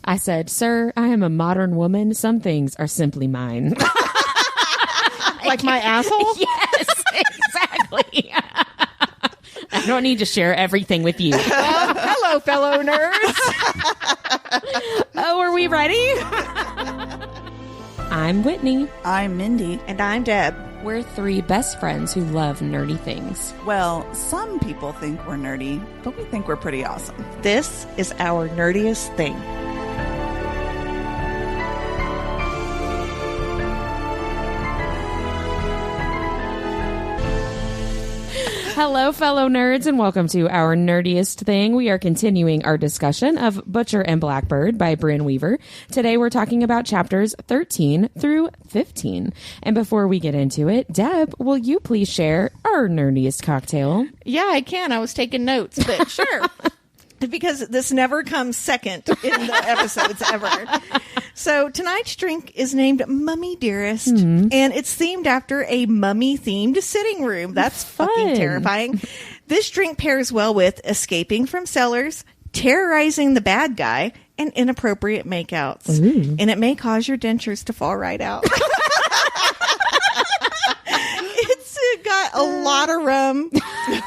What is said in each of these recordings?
I said, "Sir, I am a modern woman. Some things are simply mine." Like my asshole? Yes, exactly. I don't need to share everything with you. Well, hello, fellow nerds. Oh, are we ready? I'm Whitney. I'm Mindy. And I'm Deb. We're three best friends who love nerdy things. Well, some people think we're nerdy, but we think we're pretty awesome. This is Our Nerdiest Thing. Hello, fellow nerds, and welcome to Our Nerdiest Thing. We are continuing our discussion of Butcher and Blackbird by Brynne Weaver. Today, we're talking about chapters 13 through 15. And before we get into it, Deb, will you please share our nerdiest cocktail? Yeah, I can. I was taking notes, but sure. Because this never comes second in the episodes ever. So tonight's drink is named Mummy Dearest, and it's themed after a mummy-themed sitting room. That's fucking terrifying. This drink pairs well with escaping from cellars, terrorizing the bad guy, and inappropriate makeouts. Ooh. And it may cause your dentures to fall right out. It's got a lot of rum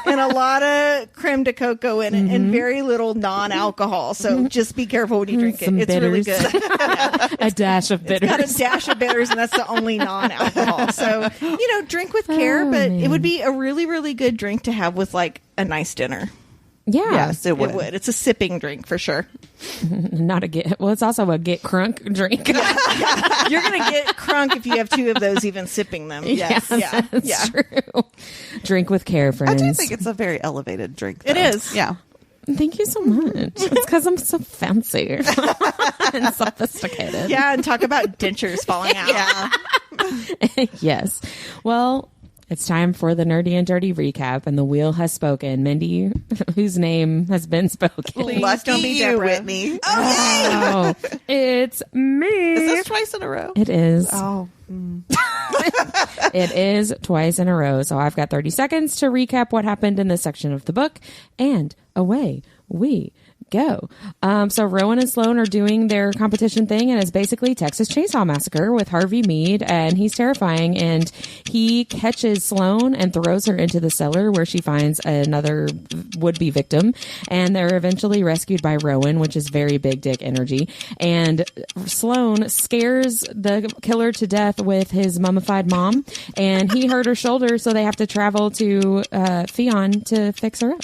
and a lot of creme de coco in it and very little non-alcohol. So just be careful when you drink it. It's bitters. Really good. Yeah. A dash of bitters. It's got a dash of bitters, and that's the only non-alcohol. So, drink with care, but it would be a really, really good drink to have with like a nice dinner. Yeah. Yes, it would. It's a sipping drink for sure. Not a get. Well, it's also a get crunk drink. Yeah. You're going to get crunk if you have two of those, even sipping them. Yes. That's true. Drink with care, friends. I do think it's a very elevated drink, though. It is. Yeah. Thank you so much. It's because I'm so fancy and sophisticated. Yeah, and talk about dentures falling out. Yeah. Yes. Well, it's time for the Nerdy and Dirty recap, and the wheel has spoken. Mindy, whose name has been spoken. Please don't be Deborah. Whitney. Okay. Oh, it's me. Is this twice in a row? It is. Oh. It is twice in a row. So I've got 30 seconds to recap what happened in this section of the book, and away we go. So Rowan and Sloan are doing their competition thing, and it's basically Texas Chainsaw Massacre with Harvey Mead, and he's terrifying, and he catches Sloan and throws her into the cellar where she finds another would-be victim, and they're eventually rescued by Rowan, which is very big dick energy, and Sloan scares the killer to death with his mummified mom, and he hurt her shoulder, so they have to travel to Fionn to fix her up.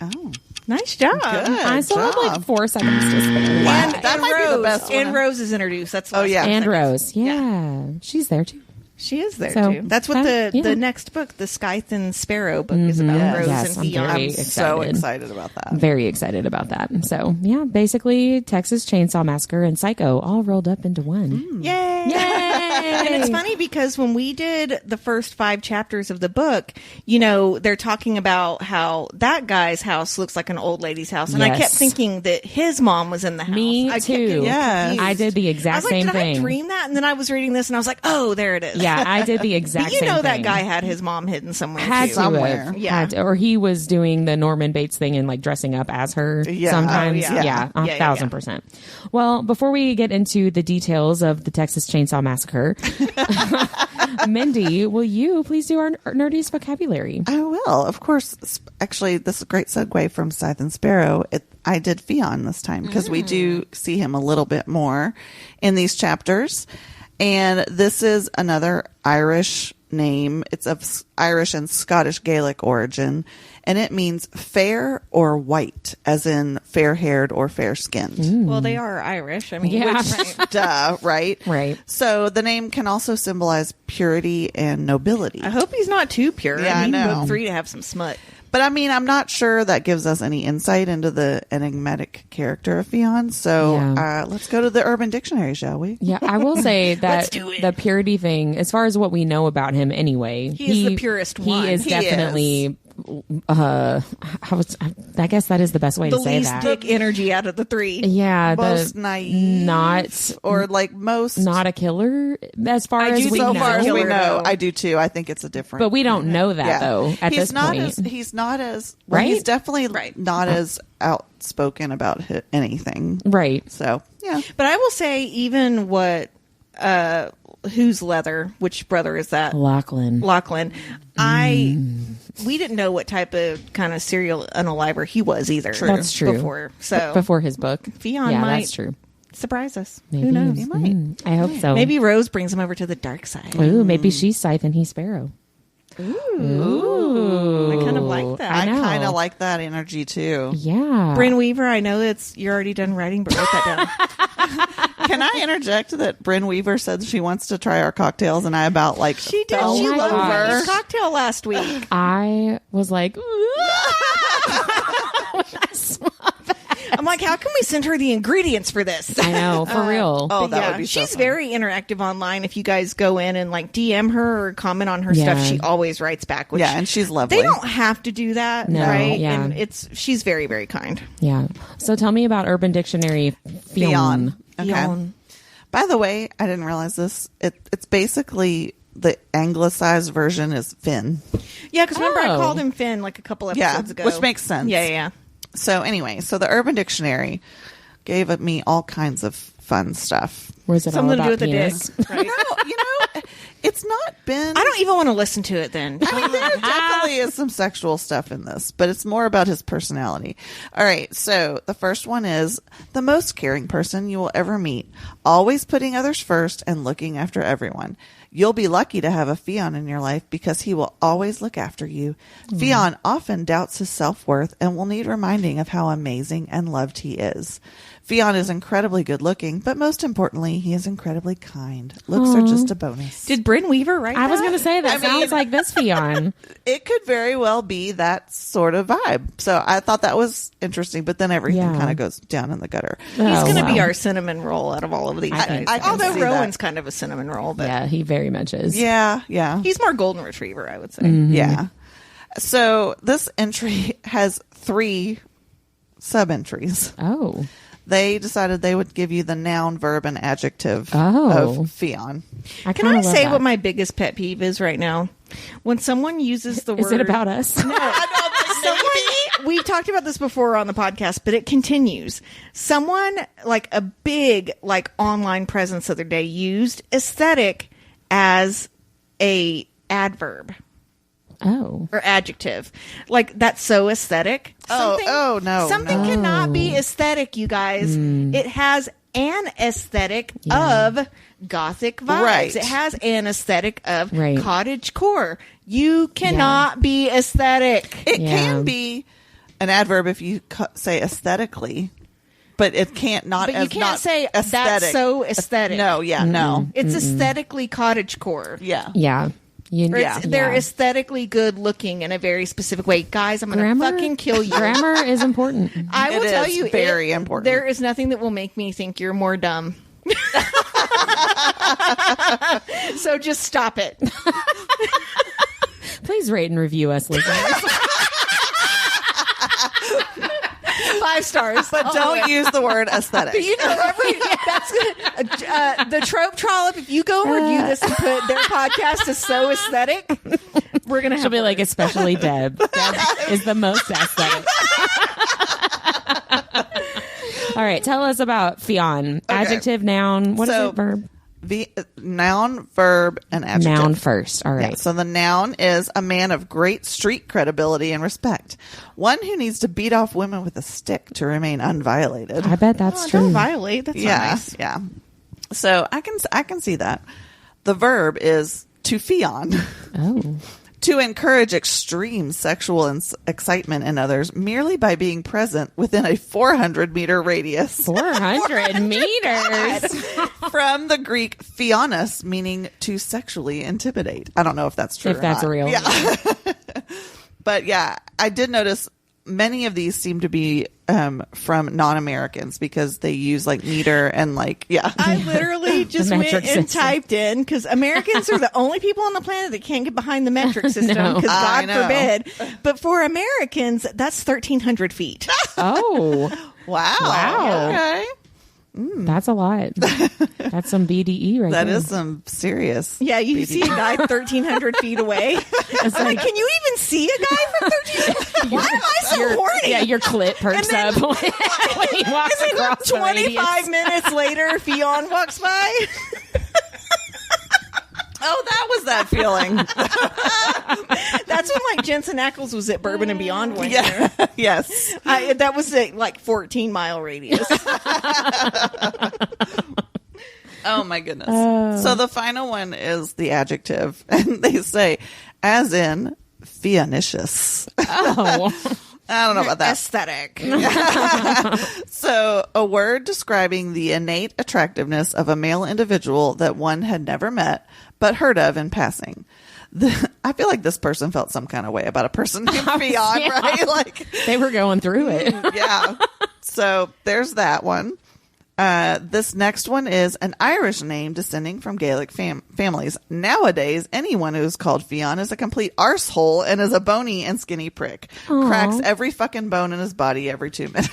Oh. Nice job. Good I still have like 4 seconds to spare. Wow. And, That might be the best one. And Rose is introduced. That's Oh, yeah. And Rose. Yeah. She's there too. She is there So, too. That's what the yeah. next book, the Scythe Sparrow book, is about. Yes. Rose Yes, and I'm Fionn. very I'm so excited about that. Very excited about that. So, yeah, basically Texas Chainsaw Massacre and Psycho all rolled up into one. Yay! Yay! And it's funny because when we did the first 5 chapters of the book, they're talking about how that guy's house looks like an old lady's house. And I Yes. kept thinking that his mom was in the house. Me I kept too. getting Yes. confused. I did the I exact was like, same did thing. I dream that? And then I was reading this and I was like, oh, there it is. Yeah, I did the exact But you same know that thing. guy had his mom hidden somewhere Had too. to Somewhere. have. Yeah. Had to- or he was doing the Norman Bates thing and like dressing up as her Yeah. sometimes. Oh, yeah. Yeah, Yeah, yeah, 1,000%. Well, before we get into the details of the Texas Chainsaw Massacre, Mindy, will you please do our nerdiest vocabulary? I will. Of course. Actually, this is a great segue from Scythe and Sparrow. I did Fionn this time because we do see him a little bit more in these chapters. And this is another Irish name. It's of Irish and Scottish Gaelic origin, and it means fair or white, as in fair-haired or fair-skinned. Well, they are Irish. I mean, Yeah. which, Duh, right? Right. So the name can also symbolize purity and nobility. I hope he's not too pure. Yeah, I need I know. book 3 to have some smut. But I mean, I'm not sure that gives us any insight into the enigmatic character of Fionn. So let's go to the Urban Dictionary, shall we? Yeah, I will say that Let's do it. the purity thing, as far as what we know about him anyway, He is the purest one. He is He definitely I guess that is the best way The to say least that. dick energy out of the three. Yeah, Most naive, not or like most not a killer as far as we so know. far as we Killer, know. though. I do too. I think it's a different. But we don't know that Yeah. though at he's this not point. he's not as well, Right? he's definitely Right. not as outspoken about anything. Right. So yeah, But I will say, even what, who's Leather? Which brother is that? Lachlan. We didn't know what type of kind of serial unaliver he was either. That's true. Before his book. Fionn yeah, might- that's true. surprise us. Maybe. Who knows? he might. I hope so. Maybe Rose brings him over to the dark side. Ooh, maybe she's Scythe and he's Sparrow. Ooh. I kind of like that. I know. kind of like that energy too. Yeah. Bryn Weaver, I know you're already done writing, but write that down. Can I interject that Bryn Weaver said she wants to try our cocktails, and I about like She did. Oh She my loved gosh. his cocktail last week. I was like, I'm like, how can we send her the ingredients for this? I know, for real. Oh, But that yeah, would be so she's fun. very interactive online. If you guys go in and like DM her or comment on her Yeah. stuff, she always writes back. Which Yeah, and she's lovely. They don't have to do that, No, right? yeah. And she's very, very kind. Yeah. So tell me about Urban Dictionary. Fionn. Okay. Fionn. By the way, I didn't realize this. It's basically the anglicized version is Finn. Yeah, because remember I Oh. called him Finn like a couple episodes ago, which makes sense. Yeah. So anyway, so the Urban Dictionary gave me all kinds of fun stuff. Was it Something all to about do with penis? the dick, right? It's not been. I don't even want to listen to it then. I mean, there definitely is some sexual stuff in this, but it's more about his personality. All right, so the first one is the most caring person you will ever meet, always putting others first and looking after everyone. You'll be lucky to have a Fionn in your life because he will always look after you. Fionn often doubts his self-worth and will need reminding of how amazing and loved he is. Fionn is incredibly good looking, but most importantly, he is incredibly kind. Looks are just a bonus. Did Bryn Weaver write I was that? going to say that sounds like this Fionn. It could very well be that sort of vibe. So I thought that was interesting, but then everything Yeah. kind of goes down in the gutter. He's Oh, going to be wow. our cinnamon roll out of all of these I guys. think so. I can Although see Rowan's that. kind of a cinnamon roll, but Yeah, he very much is. Yeah. he's more golden retriever, I would say. Yeah. So this entry has 3 sub-entries. Oh. They decided they would give you the noun, verb, and adjective Oh. of Fionn. I Can kind I of love say that. what my biggest pet peeve is right now? When someone uses the word... Is it about us? We've talked about this before on the podcast, but it continues. Someone like a big like online presence the other day used aesthetic as a adverb Oh. or adjective. Like that's so aesthetic. Oh, no, Something no. cannot be aesthetic, you guys. It has an aesthetic Yeah. of gothic vibes. Right. It has an aesthetic of Right. cottage core. You cannot be aesthetic. It Yeah. can be an adverb if you say aesthetically, but it can't not. But you as can't not say aesthetic. that's so aesthetic. No, yeah, no, It's aesthetically cottage core. yeah. Yeah. You, Or it's- they're yeah. aesthetically good looking in a very specific way. Guys, I'm going to Grammar, fucking kill you. Grammar is important. I will It tell is you, very important. There is nothing that will make me think you're more dumb. So just stop it. Please rate and review us, listeners. 5 stars. But don't use the word aesthetic. You know, that's the trope trollop. If you go and review this and put their podcast is so aesthetic, we're gonna have She'll be like, words. especially Deb. Deb is the most aesthetic. All right, tell us about Fionn. Adjective, noun. What is So, it? Verb? Noun, verb, and adjective. Noun first. All right. Yeah, so the noun is a man of great street credibility and respect. One who needs to beat off women with a stick to remain unviolated. I bet that's Oh, true. don't violate. That's not Yeah, nice. yeah. So I can see that. The verb is to Fionn. Oh. To encourage extreme sexual excitement in others merely by being present within a 400-meter radius. 400 meters. From the Greek Fionus, meaning to sexually intimidate. I don't know if that's true If or that's not. real. Yeah. But yeah, I did notice many of these seem to be from non-Americans because they use like meter and like, yeah. I literally just went metric and system. typed in because Americans are the only people on the planet that can't get behind the metric system No. because I God know. forbid. But for Americans, that's 1,300 feet. Oh, Wow. Wow. Okay. that's a lot. That's some BDE right That there. is some serious. Yeah, you BD. see a guy 1,300 feet away. I'm like, can you even see a guy from 1,300? Why am I so horny? Yeah, your clit perks then- up when he walks And then across the 25 minutes later, Fionn walks by. Oh, that was that feeling. That's when like Jensen Ackles was at Bourbon and Beyond one year. Yeah. Yes. That was a like 14-mile radius. Oh my goodness. So the final one is the adjective, and they say, as in Fionicious. Oh, I don't know about that. Aesthetic. So, a word describing the innate attractiveness of a male individual that one had never met but heard of in passing. I feel like this person felt some kind of way about a person named Fionn, Yeah. right? Like, they were going through it. yeah. So there's that one. This next one is an Irish name descending from Gaelic families. Nowadays, anyone who's called Fionn is a complete arsehole and is a bony and skinny prick. Aw. Cracks every fucking bone in his body every 2 minutes.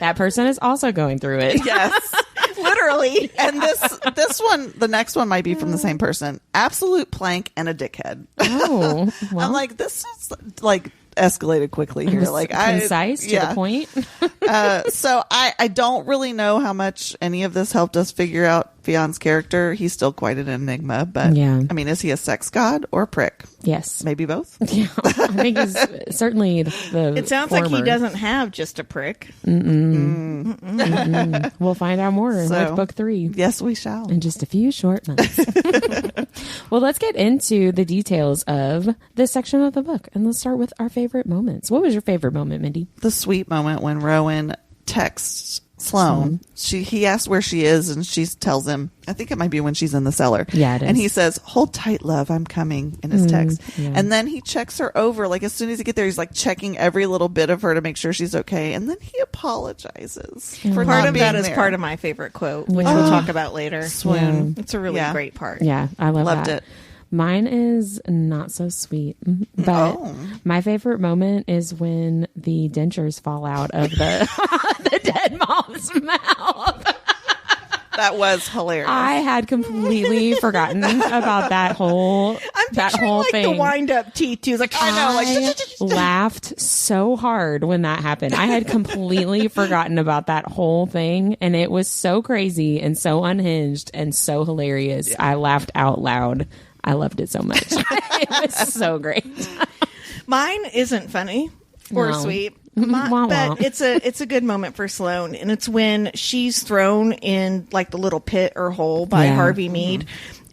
That person is also going through it. Yes. Literally. And this one, the next one might be from the same person. Absolute plank and a dickhead. Oh, well, I'm like, this is like escalated quickly here. Like, concise to the point. So I don't really know how much any of this helped us figure out Fionn's character. He's still quite an enigma, but Yeah. I mean, is he a sex god or a prick? Yes. Maybe both. Yeah, I think he's certainly the It sounds like he former. doesn't have just a prick. We'll find out more So- with book 3 Yes, we shall. in just a few short months. Well, let's get into the details of this section of the book, and let's start with our favorite moments. What was your favorite moment, Mindy? The sweet moment when Rowan texts Sloane. He asks where she is, and she tells him, I think it might be when she's in the cellar. Yeah, it is. And he says, hold tight, love, I'm coming, in his text. yeah. And then he checks her over. Like, as soon as he gets there, he's like checking every little bit of her to make sure she's okay. And then he apologizes for Part not of being that is there. part of my favorite quote, which we'll talk about later. Swoon. It's a really Yeah. great part. Yeah, I love Loved that. it. Mine is not so sweet, but my favorite moment is when the dentures fall out of the the dead mom's mouth. That was hilarious. I had completely forgotten about that whole I'm that picturing whole like thing. the wind up teeth too. It's like I know, like I laughed so hard when that happened. I had completely forgotten about that whole thing, and it was so crazy and so unhinged and so hilarious. I laughed out loud. I loved it so much. It was so great. mine isn't funny or No. sweet. Wah, wah. But it's a good moment for Sloane, and it's when she's thrown in like the little pit or hole by Yeah. Harvey Mead,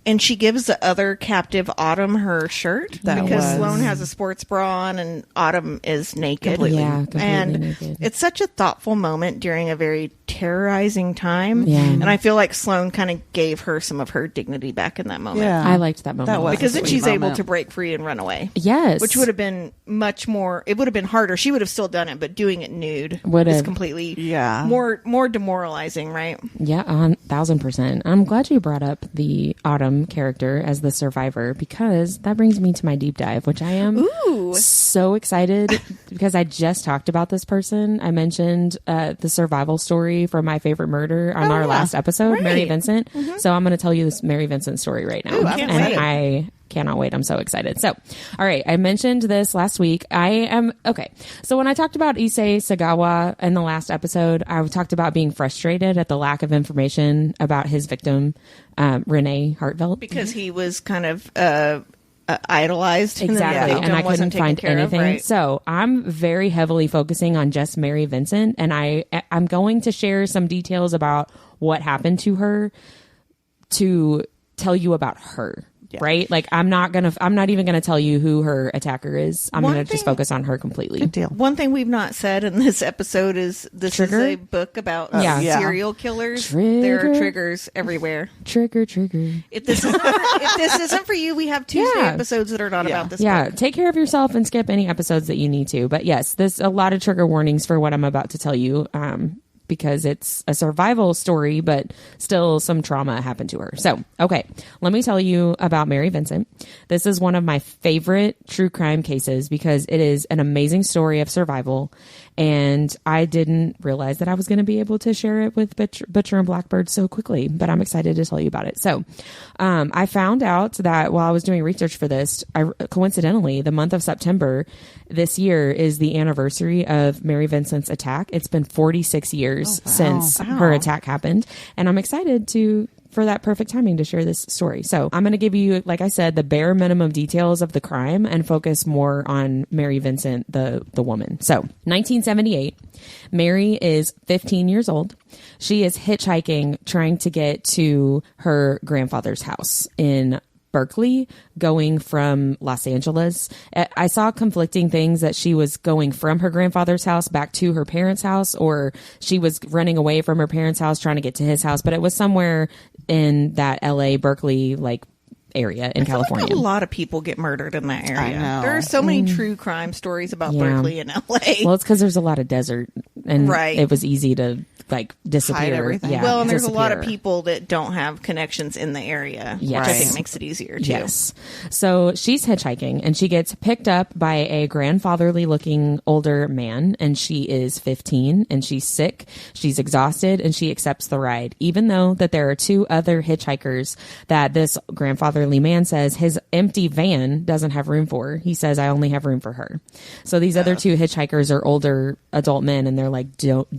and she gives the other captive Autumn her shirt That because was- Sloane has a sports bra on and Autumn is naked. Yeah, completely and naked. it's such a thoughtful moment during a very terrorizing time. Yeah. And I feel like Sloane kind of gave her some of her dignity back in that moment. Yeah. I liked that moment. That was Because then Sweet she's able moment. to break free and run away. Yes. Which would have been much more. It would have been harder. She would have still done it, but doing it nude Would is have. completely Yeah. more demoralizing, right? Yeah, 1,000%. I'm glad you brought up the Autumn character as the survivor, because that brings me to my deep dive, which I am so excited because I just talked about this person. I mentioned the survival story from My Favorite Murder on our last episode, Mary Right. Vincent. So I'm going to tell you this Mary Vincent story right now. Ooh, I'm Can't and wait. I cannot wait. I'm so excited. So, all right. I mentioned this last week. Okay. So when I talked about Issei Sagawa in the last episode, I talked about being frustrated at the lack of information about his victim, Renee Hartvelt. Because he was kind of idolized. Exactly. And, And I wasn't couldn't taken find care of, anything. right? So I'm very heavily focusing on just Mary Vincent. And I'm going to share some details about what happened to her to tell you about her. right? Like, I'm not even gonna tell you who her attacker is. I'm gonna just focus on her completely. Good deal. One thing we've not said in this episode is this is a book about serial killers. There are triggers everywhere. Trigger. If this isn't for you, we have Tuesday episodes that are not about this book. Take care of yourself and skip any episodes that you need to. But yes, there's a lot of trigger warnings for what I'm about to tell you. Because it's a survival story, but still some trauma happened to her. So, okay, let me tell you about Mary Vincent. This is one of my favorite true crime cases because it is an amazing story of survival. And I didn't realize that I was going to be able to share it with Butcher and Blackbird so quickly, but I'm excited to tell you about it. So, I found out that while I was doing research for this, coincidentally, the month of September this year is the anniversary of Mary Vincent's attack. It's been 46 years since her attack happened. And I'm excited for that perfect timing to share this story. So I'm going to give you, like I said, the bare minimum details of the crime and focus more on Mary Vincent, the woman. So 1978, Mary is 15 years old. She is hitchhiking, trying to get to her grandfather's house in Berkeley, going from Los Angeles. I saw conflicting things that she was going from her grandfather's house back to her parents' house, or she was running away from her parents' house trying to get to his house, but it was somewhere in that LA, Berkeley, like area in California. Like a lot of people get murdered in that area. I know. There are so many true crime stories about Berkeley and LA. Well, it's because there's a lot of desert and it was easy to like disappear. Everything. Yeah, well, and there's a lot of people that don't have connections in the area, which I think makes it easier too. Yes. So she's hitchhiking and she gets picked up by a grandfatherly looking older man, and she is 15 and she's sick. She's exhausted and she accepts the ride, even though that there are two other hitchhikers that this grandfatherly man says his empty van doesn't have room for. He says, I only have room for her. So these other two hitchhikers are older adult men, and they're like, don't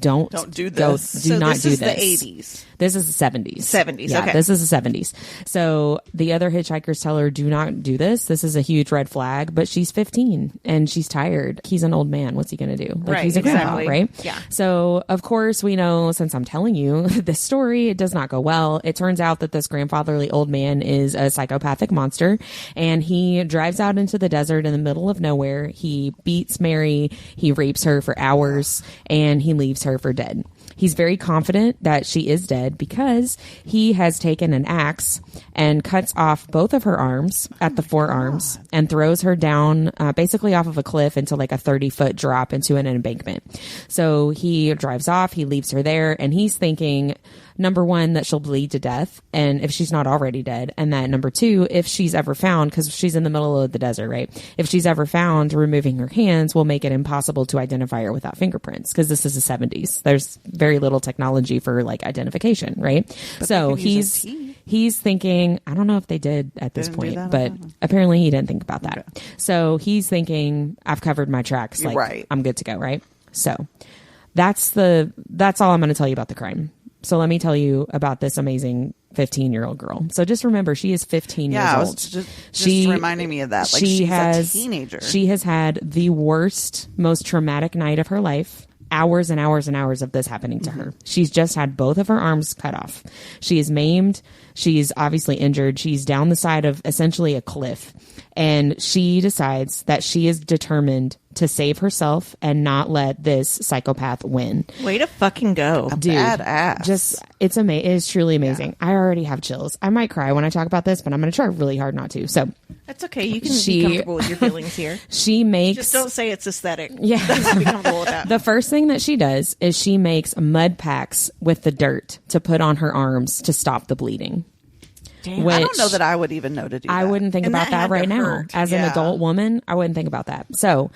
do this. Do not do this. This is the 80s. This is the 70s. 70s, yeah, okay. This is the 70s. So the other hitchhikers tell her, do not do this. This is a huge red flag. But she's 15 and she's tired. He's an old man. What's he going to do? Like, he's a grandpa, right? Yeah. So, of course, we know, since I'm telling you this story, it does not go well. It turns out that this grandfatherly old man is a psychopathic monster, and he drives out into the desert in the middle of nowhere. He beats Mary. He rapes her for hours, and he leaves her for dead. He's very confident that she is dead because he has taken an axe and cuts off both of her arms at the forearms and throws her down basically off of a cliff into like a 30-foot drop into an embankment. So he drives off, he leaves her there, and he's thinking, number one, that she'll bleed to death, and if she's not already dead, and that number two, if she's ever found, because she's in the middle of the desert, right? If she's ever found, removing her hands will make it impossible to identify her without fingerprints, because this is the 70s. There's very little technology for like identification, right? But so he's thinking, I don't know if they did at this point, but apparently he didn't think about that. Okay. So he's thinking, I've covered my tracks, like I'm good to go, right? So that's all I'm going to tell you about the crime. So let me tell you about this amazing 15-year-old girl. So just remember, she is 15 years old. Yeah, just reminding me of that. Like, she's a teenager. She has had the worst, most traumatic night of her life. Hours and hours and hours of this happening to her. She's just had both of her arms cut off. She is maimed. She's obviously injured. She's down the side of essentially a cliff. And she decides that she is determined to save herself and not let this psychopath win. Way to fucking go. Dude, badass. It's amazing. It is truly amazing. Yeah. I already have chills. I might cry when I talk about this, but I'm going to try really hard not to. So that's okay. You can be comfortable with your feelings here. Just don't say it's aesthetic. Yeah. Be comfortable with that. The first thing that she does is she makes mud packs with the dirt to put on her arms to stop the bleeding. Damn, I don't know that I would even know to do that. I wouldn't think about that right now. As an adult woman, I wouldn't think about that. So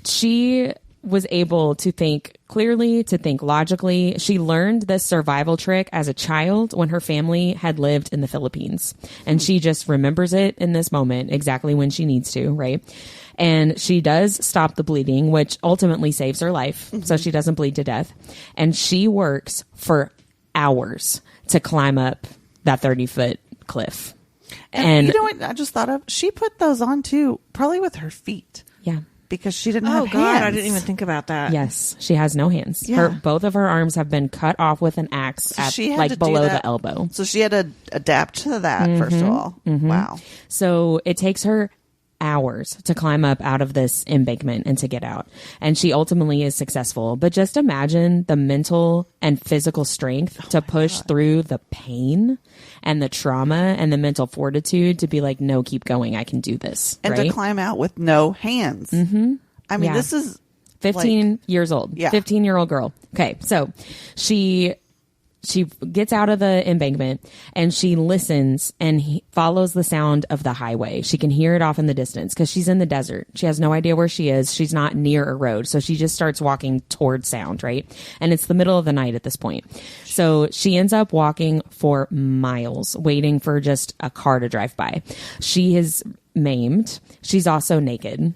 she was able to think clearly, to think logically. She learned this survival trick as a child when her family had lived in the Philippines. And she just remembers it in this moment, exactly when she needs to, right? And she does stop the bleeding, which ultimately saves her life. So she doesn't bleed to death. And she works for hours to climb up that 30-foot cliff. And you know what I just thought of? She put those on too, probably with her feet. Yeah. because she didn't Oh have God, hands. I didn't even think about that. Yes, she has no hands. Yeah. Both of her arms have been cut off with an axe at she had like to do below that. the elbow. So she had to adapt to that, first of all. Wow. So it takes her hours to climb up out of this embankment and to get out. And she ultimately is successful. But just imagine the mental and physical strength to push through the pain and the trauma and the mental fortitude to be like, no, keep going. I can do this. And right? to climb out with no hands. Mm-hmm. I mean, Yeah. this is 15 years old. Yeah. 15-year-old girl. Okay. So she gets out of the embankment and she listens and follows the sound of the highway. She can hear it off in the distance because she's in the desert. She has no idea where she is. She's not near a road. So she just starts walking towards sound, right? And it's the middle of the night at this point. So she ends up walking for miles, waiting for just a car to drive by. She is maimed. She's also naked.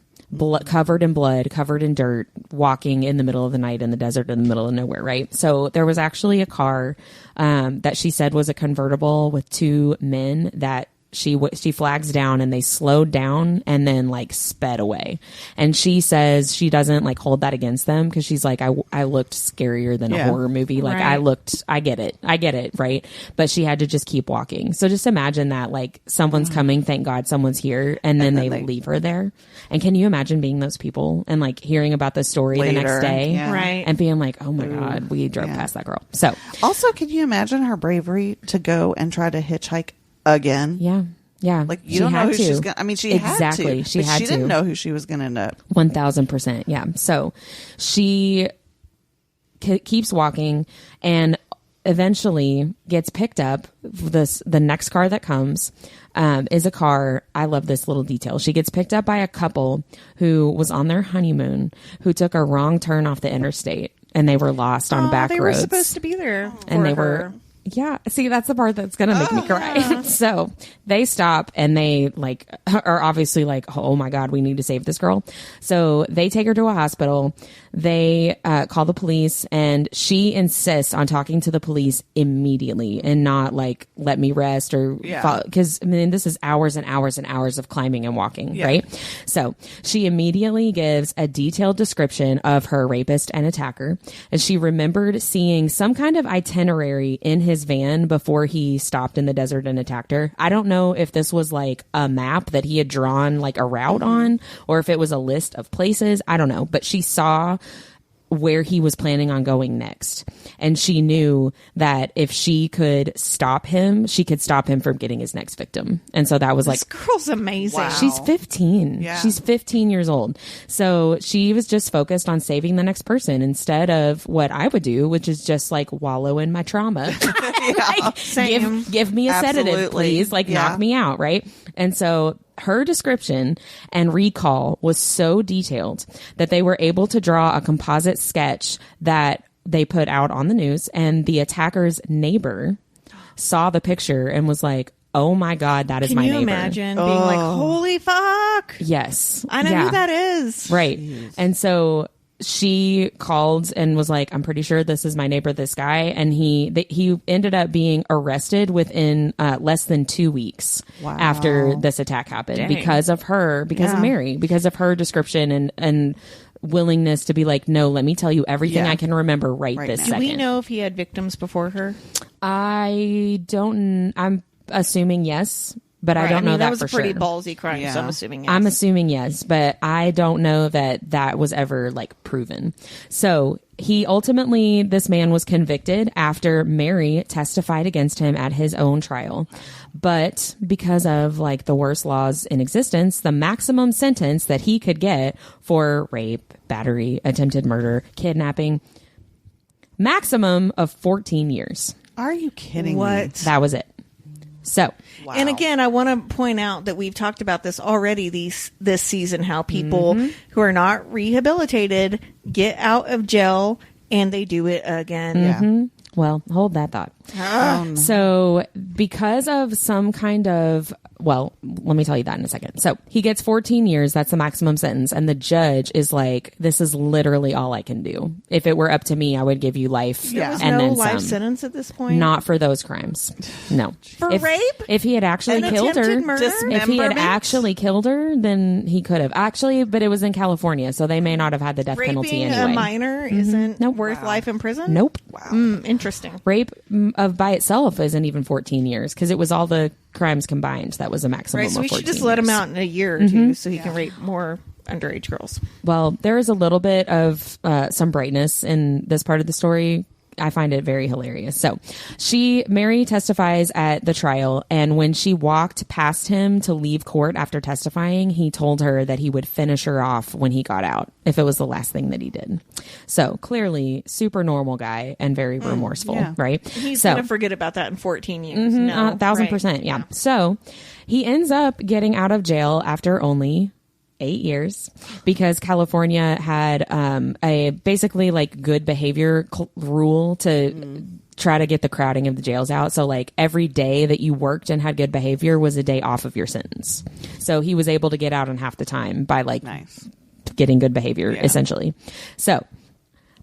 Covered in blood, covered in dirt, walking in the middle of the night in the desert in the middle of nowhere, right? So there was actually a car that she said was a convertible with two men that she flags down, and they slowed down and then like sped away. And she says she doesn't like hold that against them because she's like, I looked scarier than a horror movie. Like Right. I get it, right? But she had to just keep walking. So just imagine that, like, someone's coming, thank God someone's here, and then they leave her there. And can you imagine being those people and like hearing about the story the next Later, day, yeah. Right. and being like, oh my God, we drove past that girl. So Also, can you imagine her bravery to go and try to hitchhike again? yeah, Like, you she don't know had who to. she's going to. I mean, she Exactly. had to. She but had she didn't to. know who she was going to end up. 1000%. Yeah. So she keeps walking and eventually gets picked up. The next car that comes is a car. I love this little detail. She gets picked up by a couple who was on their honeymoon, who took a wrong turn off the interstate, and they were lost on back they roads. were supposed to be there, And for they her. were, yeah. See, that's the part that's gonna make me cry. So they stop and they like are obviously like, oh my God, we need to save this girl. So they take her to a hospital. They call the police, and she insists on talking to the police immediately and not like let me rest or because I mean this is hours and hours and hours of climbing and walking, right? So she immediately gives a detailed description of her rapist and attacker, and she remembered seeing some kind of itinerary in his van before he stopped in the desert and attacked her. I don't know if this was like a map that he had drawn like a route on, or if it was a list of places. I don't know, but she saw where he was planning on going next, and she knew that if she could stop him, she could stop him from getting his next victim. And so that was like, This girl's amazing. Wow. she's 15. Yeah. She's 15 years old. So she was just focused on saving the next person instead of what I would do, which is just like wallow in my trauma. Like, Same. give me a sedative, Absolutely. please. Like, knock me out, right? And so her description and recall was so detailed that they were able to draw a composite sketch that they put out on the news, and the attacker's neighbor saw the picture and was like, oh my God, that is Can my you neighbor. imagine being like, holy fuck? Yes. I know Yeah. who that is. Right. And so she called and was like, I'm pretty sure this is my neighbor, this guy. And he ended up being arrested within less than 2 weeks after this attack happened. Dang. Because of her, because of Mary, because of her description and willingness to be like, no, let me tell you everything Yeah. I can remember right this now. Do second. we know if he had victims before her? I'm assuming yes, but I don't know that that was for a pretty sure. ballsy crime, so Yeah. I'm assuming yes. I'm assuming yes, but I don't know that was ever like proven. So this man was convicted after Mary testified against him at his own trial. But because of like the worst laws in existence, the maximum sentence that he could get for rape, battery, attempted murder, kidnapping, maximum of 14 years. Are you kidding me? What? That was it. So Wow. And again, I want to point out that we've talked about this already this season, how people who are not rehabilitated get out of jail and they do it again. Yeah. well, hold that thought. So because of some kind of well, let me tell you that in a second. So he gets 14 years. That's the maximum sentence. And the judge is like, this is literally all I can do. If it were up to me, I would give you life. There was and no then life some. sentence at this point? Not for those crimes. No. For rape? If he had actually And killed her, attempted murder? if he had Dismemberment? actually killed her, then he could have. Actually, but it was in California, so they may not have had the death penalty Raping anyway. a minor isn't Nope. worth life in prison? Nope. Interesting. Rape of by itself isn't even 14 years because it was all the crimes combined. That was a maximum Right, so of we 14 should just let him years. out in a year or two so he can rape more underage girls. Well, there is a little bit of some brightness in this part of the story. I find it very hilarious. So Mary testifies at the trial, and when she walked past him to leave court after testifying, he told her that he would finish her off when he got out if it was the last thing that he did. So clearly super normal guy and very remorseful, right? He's so going to forget about that in 14 years. No, 1,000%. Yeah. So he ends up getting out of jail after only 8 years because California had a basically like good behavior rule to try to get the crowding of the jails out. So like every day that you worked and had good behavior was a day off of your sentence. So he was able to get out in half the time by like getting good behavior essentially. So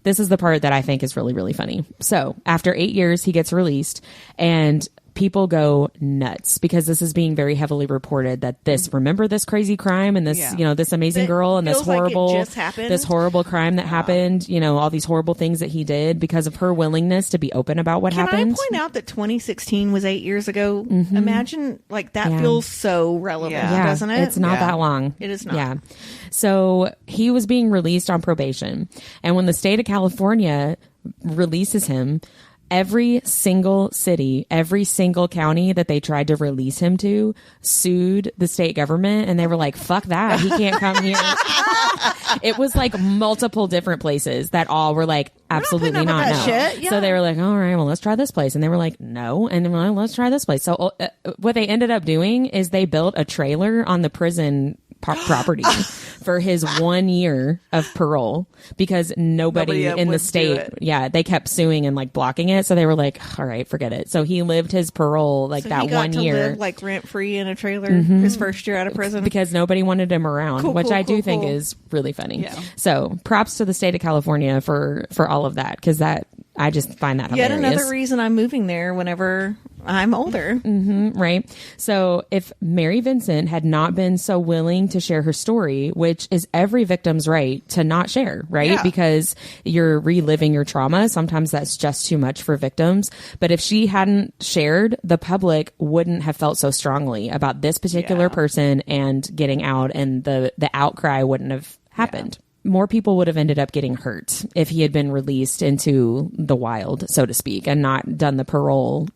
this is the part that I think is really, really funny. So after 8 years, he gets released and people go nuts because this is being very heavily reported that remember this crazy crime and this, this amazing girl and this feels like it horrible, just happened. this horrible crime that happened, all these horrible things that he did because of her willingness to be open about what happened. Can I point out that 2016 was 8 years ago? Imagine like that feels so relevant, doesn't it? It's not that long. It is not. Yeah. So he was being released on probation. And when the state of California releases him, every single city, every single county that they tried to release him to sued the state government, and they were like, fuck that. He can't come here. It was like multiple different places that all were like, absolutely not. No. Shit. Yeah. So they were like, all right, well, let's try this place. And they were like, no. And then, well, let's try this place. So what they ended up doing is they built a trailer on the prison property for his 1 year of parole because nobody in the state, they kept suing and like blocking it. So they were like, all right, forget it. So he lived his parole like so that he got 1 to year, live, like rent free in a trailer his first year out of prison because nobody wanted him around, which I do think cool. is really funny. Yeah. So props to the state of California for all of that because that I just find that hilarious. Yet another reason I'm moving there whenever I'm older. Right. So if Mary Vincent had not been so willing to share her story, which is every victim's right to not share, right? Yeah. Because you're reliving your trauma. Sometimes that's just too much for victims. But if she hadn't shared, the public wouldn't have felt so strongly about this particular person and getting out, and the outcry wouldn't have happened. More people would have ended up getting hurt if he had been released into the wild, so to speak, and not done the parole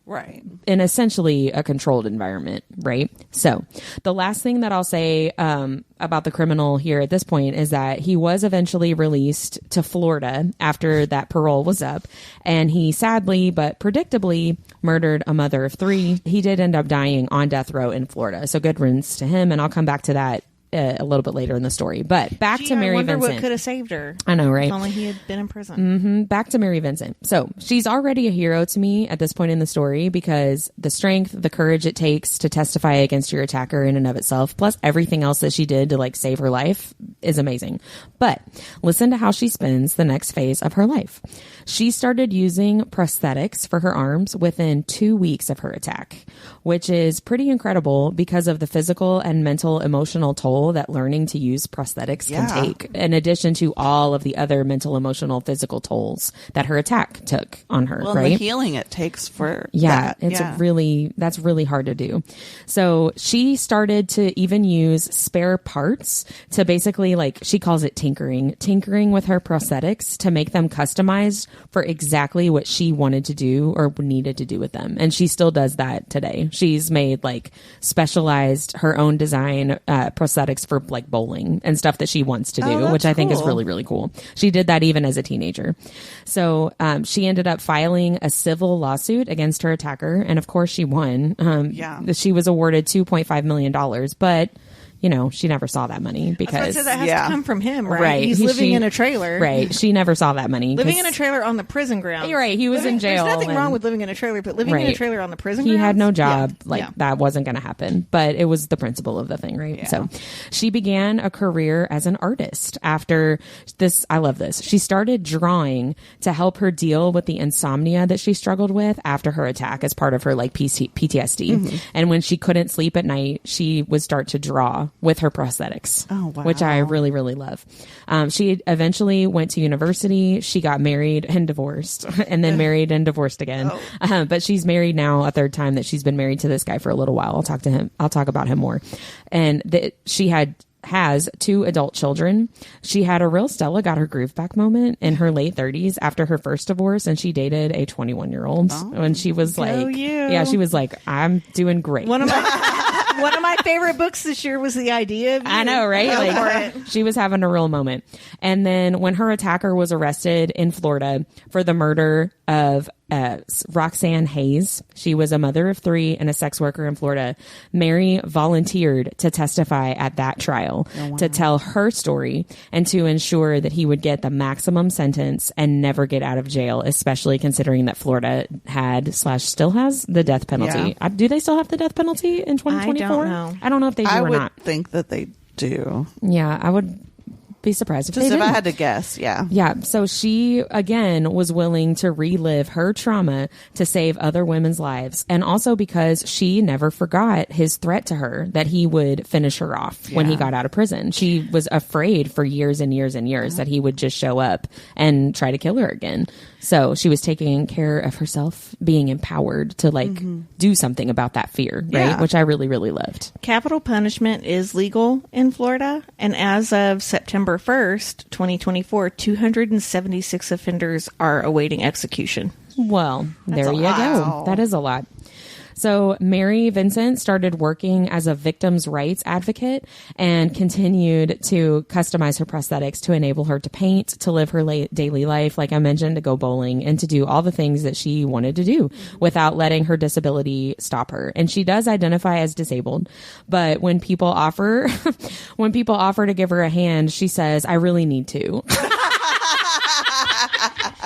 in essentially a controlled environment, right? So the last thing that I'll say about the criminal here at this point is that he was eventually released to Florida after that parole was up, and he sadly but predictably murdered a mother of 3. He did end up dying on death row in Florida, so good riddance to him, and I'll come back to that a little bit later in the story. But back to Mary Vincent. What could have saved her? I know, right? If only he had been in prison. Back to Mary Vincent. So she's already a hero to me at this point in the story because the strength, the courage it takes to testify against your attacker in and of itself, plus everything else that she did to like save her life, is amazing. But listen to how she spends the next phase of her life. She started using prosthetics for her arms within 2 weeks of her attack, which is pretty incredible because of the physical and mental emotional toll that learning to use prosthetics can take, in addition to all of the other mental, emotional, physical tolls that her attack took on her, right? The healing it takes for that's really hard to do. So she started to even use spare parts to basically, like, she calls it tinkering with her prosthetics to make them customized for exactly what she wanted to do or needed to do with them. And she still does that today. She's made like specialized, her own design prosthetics for like bowling and stuff that she wants to do, which I think is really, really cool. She did that even as a teenager. So she ended up filing a civil lawsuit against her attacker. And of course she won. She was awarded $2.5 million, but she never saw that money because So that has to come from him, right? Right. He's living in a trailer. Right. She never saw that money. Living in a trailer on the prison grounds. You're right. He was in jail. There's nothing wrong with living in a trailer, but living in a trailer on the prison grounds? He had no job. That wasn't going to happen. But it was the principle of the thing, right? Yeah. So she began a career as an artist after this. I love this. She started drawing to help her deal with the insomnia that she struggled with after her attack as part of her PTSD. And when she couldn't sleep at night, she would start to draw with her prosthetics, which I really, really love. She eventually went to university. She got married and divorced and then married and divorced again. But she's married now a third time that she's been married to this guy for a little while. I'll talk about him more. And she has 2 adult children. She had a real Stella got her groove back moment in her late 30s after her first divorce, and she dated a 21-year-old when she was she was like, I'm doing great. One of my favorite books this year was The Idea of You. I know, right? She was having a real moment. And then when her attacker was arrested in Florida for the murder of Roxanne Hayes, she was a mother of 3 and a sex worker in Florida. Mary volunteered to testify at that trial to tell her story and to ensure that he would get the maximum sentence and never get out of jail, especially considering that Florida had / still has the death penalty. Yeah. Do they still have the death penalty in 2024? I don't know if they do or not. I would think that they do. Yeah, I would be surprised if they didn't. I had to guess. Yeah. So she again was willing to relive her trauma to save other women's lives, and also because she never forgot his threat to her that he would finish her off when he got out of prison. She was afraid for years and years and years that he would just show up and try to kill her again. So she was taking care of herself, being empowered to do something about that fear, right? Which I really, really loved. Capital punishment is legal in Florida, and as of September 1st, 2024, 276 offenders are awaiting execution. Well, there you go. That is a lot. So Mary Vincent started working as a victims' rights advocate and continued to customize her prosthetics to enable her to paint, to live her daily life, like I mentioned, to go bowling, and to do all the things that she wanted to do without letting her disability stop her. And she does identify as disabled, but when people offer to give her a hand, she says, "I really need to."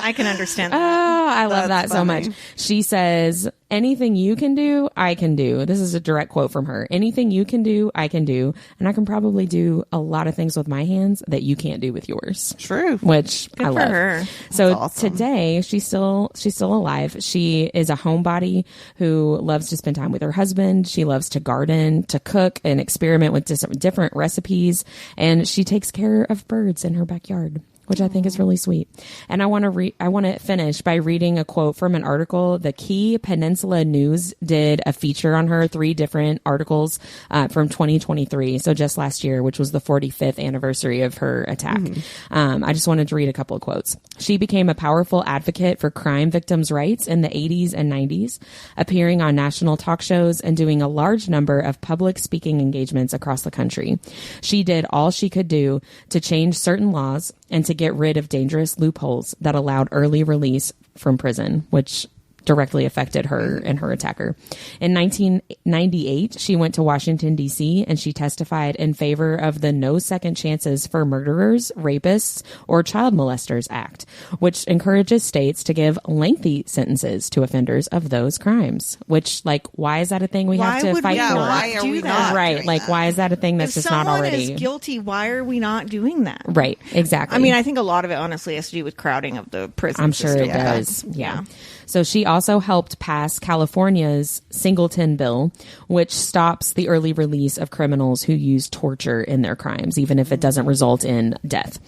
I can understand that. Oh, I love that so much. She says, "Anything you can do, I can do." This is a direct quote from her. "Anything you can do, I can do. And I can probably do a lot of things with my hands that you can't do with yours." True. Which Good I for love. her. So awesome. today she's still alive. She is a homebody who loves to spend time with her husband. She loves to garden, to cook, and experiment with different recipes. And she takes care of birds in her backyard, which I think is really sweet. And I want to finish by reading a quote from an article. The Key Peninsula News did a feature on her, 3 different articles from 2023. So just last year, which was the 45th anniversary of her attack. I just wanted to read a couple of quotes. She became a powerful advocate for crime victims' rights in the 80s and 90s, appearing on national talk shows and doing a large number of public speaking engagements across the country. She did all she could do to change certain laws and to get rid of dangerous loopholes that allowed early release from prison, which directly affected her and her attacker. In 1998, she went to Washington, D.C., and she testified in favor of the No Second Chances for Murderers, Rapists, or Child Molesters Act, which encourages states to give lengthy sentences to offenders of those crimes. Which, why is that a thing we have to fight for? Why are we not right? doing that? Why is that a thing that's if just not already? If someone is guilty, why are we not doing that? Right, exactly. I mean, I think a lot of it honestly has to do with crowding of the prison I'm sure system. it does. Yeah. So she also helped pass California's Singleton bill, which stops the early release of criminals who use torture in their crimes, even if it doesn't result in death.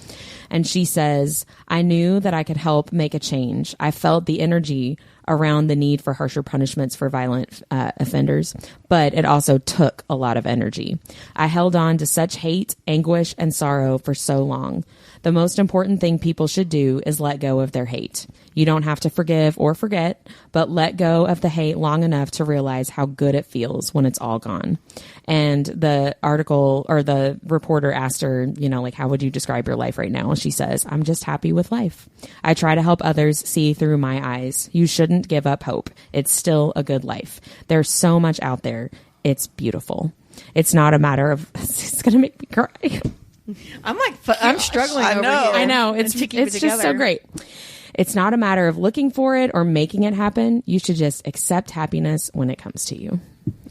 And she says, "I knew that I could help make a change. I felt the energy around the need for harsher punishments for violent offenders, but it also took a lot of energy. I held on to such hate, anguish, and sorrow for so long. The most important thing people should do is let go of their hate. You don't have to forgive or forget, but let go of the hate long enough to realize how good it feels when it's all gone." And the article or the reporter asked her, how would you describe your life right now? And she says, "I'm just happy with life. I try to help others see through my eyes. You shouldn't give up hope. It's still a good life. There's so much out there. It's beautiful." It's not a matter of it's going to make me cry. I'm struggling over here. I know. It's just so great. It's not a matter of looking for it or making it happen. You should just accept happiness when it comes to you.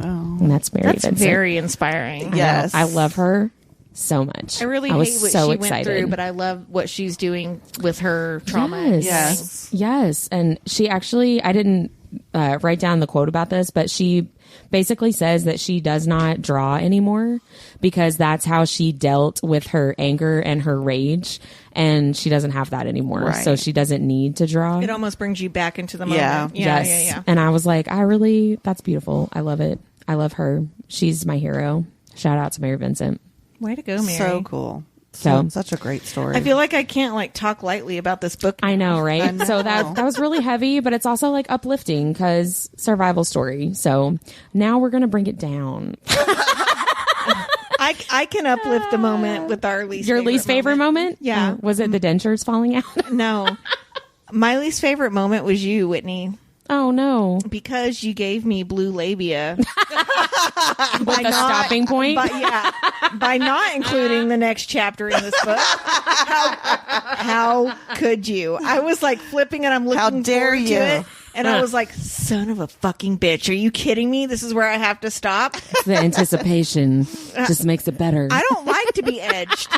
Oh, and that's Vincent. Very inspiring. Yes. I love her so much. I really hate what she went through, but I love what she's doing with her trauma. Yes. And she actually, I didn't write down the quote about this, but she basically says that she does not draw anymore because that's how she dealt with her anger and her rage, and she doesn't have that anymore. Right. So she doesn't need to draw. It almost brings you back into the moment. Yeah. And I was like, that's beautiful. I love it. I love her. She's my hero. Shout out to Mary Vincent. Way to go, Mary. So cool. So such a great story. I feel like I can't talk lightly about this book now. I know, right? So that was really heavy, but it's also uplifting because survival story. So now we're going to bring it down. I can uplift the moment with our least favorite moment? Yeah. Was it the dentures falling out? No. My least favorite moment was you, Whitney. Oh, no. Because you gave me blue labia. With a stopping point? By not including the next chapter in this book. How could you? I was flipping and I'm looking forward to it. And I was like, son of a fucking bitch. Are you kidding me? This is where I have to stop? It's the anticipation just makes it better. I don't like to be edged.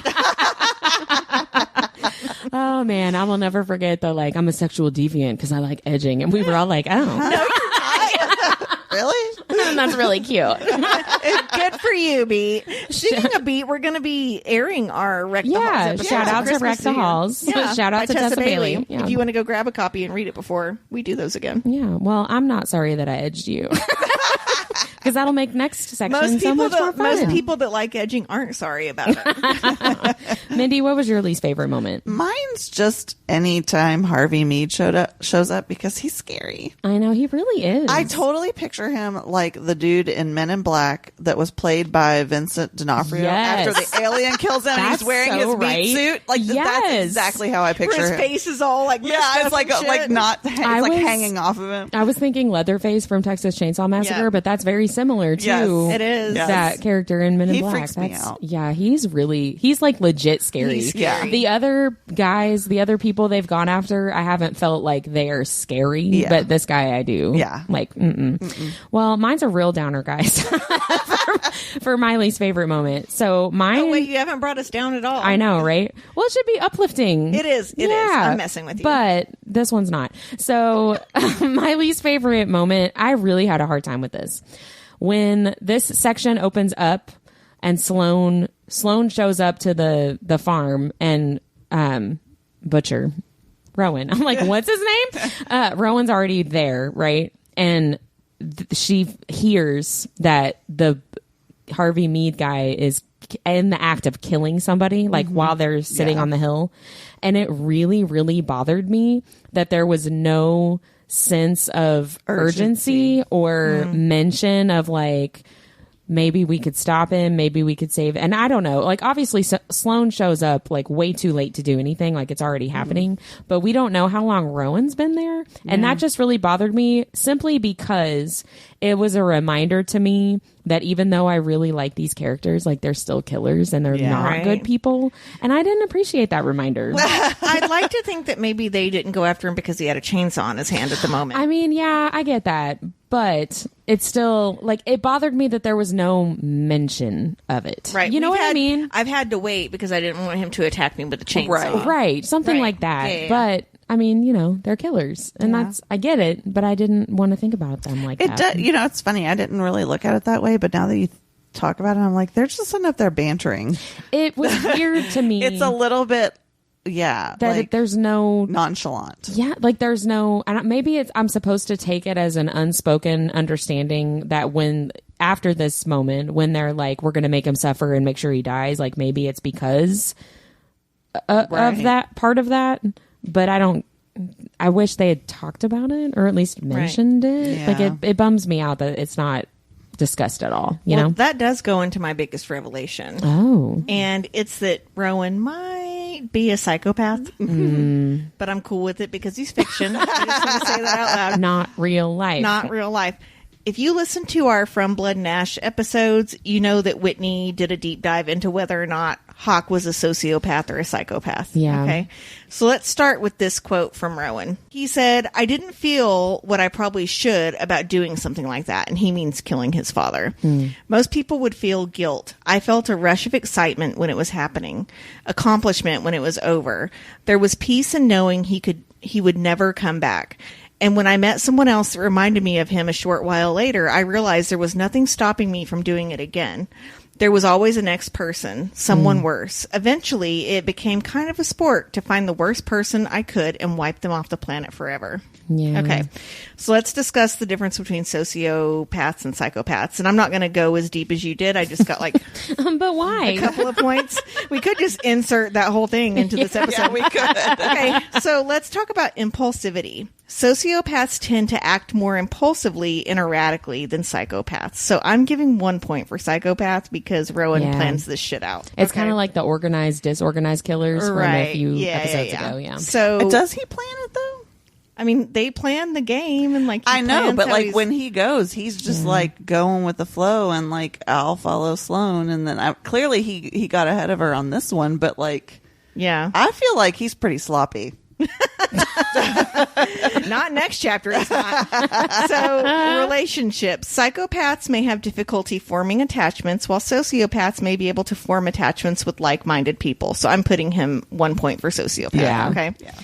Oh, man. I will never forget the, I'm a sexual deviant because I like edging. And we were all like, oh. No, you're not. Really? That's really cute. Good for you, Beat. Speaking of Beat, we're going to be airing our Wreck the Halls. Shout out to Wreck the Halls. Shout out to Tessa Bailey. If you want to go grab a copy and read it before we do those again. Yeah. Well, I'm not sorry that I edged you. Because that'll make next section so much more fun. Most people that like edging aren't sorry about it. Mindy, what was your least favorite moment? Mine's just anytime Harvey Mead shows up because he's scary. I know, he really is. I totally picture him like the dude in Men in Black that was played by Vincent D'Onofrio after the alien kills him. He's wearing his meat suit. That's exactly how I picture him. His face is all it's hanging off of him. I was thinking Leatherface from Texas Chainsaw Massacre, but that's very similar too. Yes, it is. That character in Men in Black. Freaks me out. Yeah, he's legit scary. The other guys, the other people they've gone after, I haven't felt like they are scary, but this guy I do. Yeah. Well, mine's a real downer, guys. for my least favorite moment. So mine. Oh, wait, you haven't brought us down at all. I know, right? Well, it should be uplifting. It is. It is. I'm messing with you. But this one's not. So my least favorite moment, I really had a hard time with this. When this section opens up and Sloane shows up to the farm and Butcher Rowan. I'm like, what's his name? Rowan's already there, right? And she hears that the Harvey Mead guy is in the act of killing somebody, while they're sitting on the hill. And it really, really bothered me that there was no sense of urgency or mention of maybe we could stop him, maybe we could save. And I don't know, obviously Sloane shows up way too late to do anything, it's already happening, but we don't know how long Rowan's been there. And that just really bothered me simply because it was a reminder to me that even though I really like these characters, they're still killers and they're not good people. And I didn't appreciate that reminder. I'd like to think that maybe they didn't go after him because he had a chainsaw in his hand at the moment. I mean, yeah, I get that. But it's still, it bothered me that there was no mention of it. Right. You know what I mean? I've had to wait because I didn't want him to attack me with a chainsaw. Right. Something like that. Yeah. But I mean, they're killers, and I get it, but I didn't want to think about them like that. It's funny. I didn't really look at it that way, but now that you talk about it, I'm like, they're just sitting up there bantering. It was weird to me. It's a little bit, that there's no nonchalant. Yeah, there's no, and maybe I'm supposed to take it as an unspoken understanding that when after this moment, when they're we're going to make him suffer and make sure he dies, maybe it's because of that part of that. But I wish they had talked about it or at least mentioned it. Yeah. It bums me out that it's not discussed at all, you know? That does go into my biggest revelation. Oh. And it's that Rowan might be a psychopath, but I'm cool with it because he's fiction. I just want to say that out loud. Not real life. Not real life. if you listen to our From Blood and Ash episodes, you know that Whitney did a deep dive into whether or not Hawk was a sociopath or a psychopath. Yeah. Okay. So let's start with this quote from Rowan. He said, "I didn't feel what I probably should about doing something like that." And he means killing his father. Most people would feel guilt. I felt a rush of excitement when it was happening, accomplishment when it was over. There was peace in knowing he would never come back. And when I met someone else that reminded me of him a short while later, I realized there was nothing stopping me from doing it again. There was always a next person, someone worse. Eventually, it became kind of a sport to find the worst person I could and wipe them off the planet forever. Yeah. Okay, so let's discuss the difference between sociopaths and psychopaths. And I'm not going to go as deep as you did. I just got like But why? a couple of points. We could just insert that whole thing into this episode. Yeah, we could. Okay, so let's talk about impulsivity. Sociopaths tend to act more impulsively and erratically than psychopaths. So I'm giving 1 point for psychopath because Rowan plans this shit out. It's kind of like the organized, disorganized killers from a few episodes ago. Yeah. So Does he plan it though? I mean, they plan the game and like I know, but like he's... when he goes, he's just like going with the flow and like I'll follow Sloane, and then clearly he got ahead of her on this one, but like I feel like he's pretty sloppy. Not next chapter, he's not. So, relationships. Psychopaths may have difficulty forming attachments, while sociopaths may be able to form attachments with like-minded people. So, I'm putting him 1 point for sociopath. Yeah. Okay. Yeah.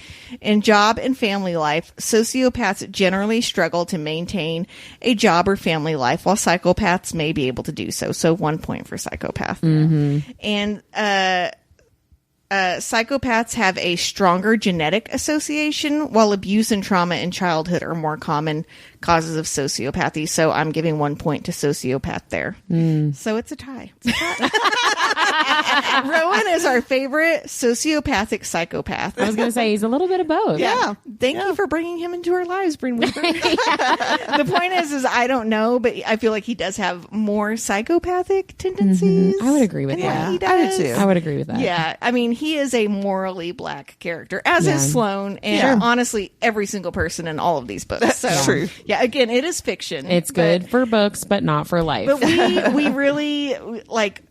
In job and family life, sociopaths generally struggle to maintain a job or family life, while psychopaths may be able to do so. So, 1 point for psychopath. Mm-hmm. And, psychopaths have a stronger genetic association, while abuse and trauma in childhood are more common causes of sociopathy. So I'm giving 1 point to sociopath there. So it's a tie. Rowan is our favorite sociopathic psychopath. I was going to say he's a little bit of both. Yeah. Thank you for bringing him into our lives, Bryn Weaver. The point is I don't know, but I feel like he does have more psychopathic tendencies. I would agree with that. He does. I do too. I would agree with that. Yeah. I mean, he is a morally black character, as is Sloane, and honestly, every single person in all of these books. So, true. Yeah, again, it is fiction. It's good for books, but not for life. But we really, like,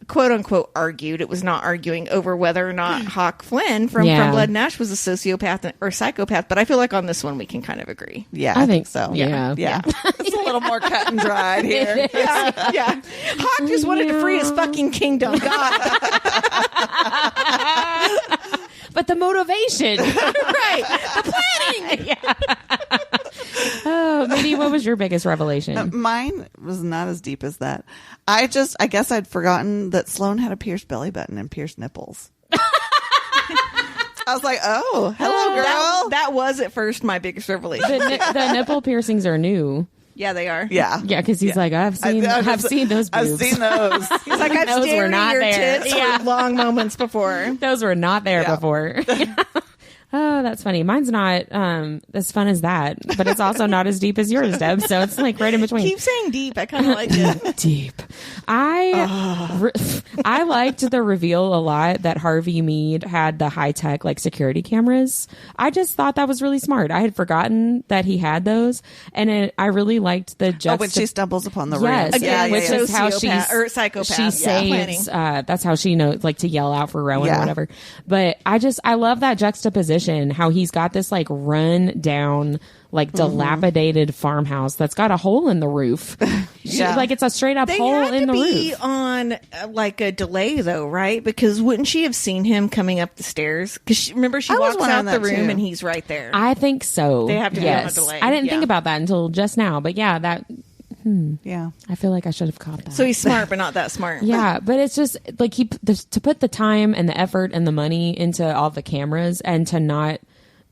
quote unquote, argued. It was not arguing over whether or not Hawk Flynn from Blood and Ash was a sociopath or psychopath, but I feel like on this one we can kind of agree. Yeah, I think so. Yeah. It's a little more cut and dried here. Yeah. Hawk just wanted to free his fucking kingdom. God. But the motivation. Right. The planning. Oh, Mindy, what was your biggest revelation? Mine was not as deep as that. I guess I'd forgotten that Sloane had a pierced belly button and pierced nipples. I was like, oh, hello, girl. That was at first my biggest revelation. The nipple piercings are new. Yeah, they are. Yeah. Yeah, because he's like, I've seen those boobs. I've seen those. He's like, I've Those were stared not at your there. tits for long moments before. Those were not there Yeah. before. Oh, that's funny. Mine's not as fun as that, but it's also not as deep as yours, Deb. So it's like right in between. Keep saying deep. I kind of like it. Deep. I liked the reveal a lot that Harvey Mead had the high tech like security cameras. I just thought that was really smart. I had forgotten that he had those, and I really liked the when she stumbles upon the yes, room. Again, which is how sociopath or psychopath. she saves. That's how she knows, like, to yell out for Rowan or whatever. But I love that juxtaposition. How he's got this like run down, like dilapidated farmhouse that's got a hole in the roof. Like it's a straight up hole in the roof. They had to be on like a delay though, right? Because wouldn't she have seen him coming up the stairs? Because remember she walks out the room too. and he's right there. I think so. They have to be on a delay. I didn't think about that until just now, but yeah, that. Yeah, I feel like I should have caught that. So he's smart, but not that smart. Yeah, but it's just like to put the time and the effort and the money into all the cameras and to not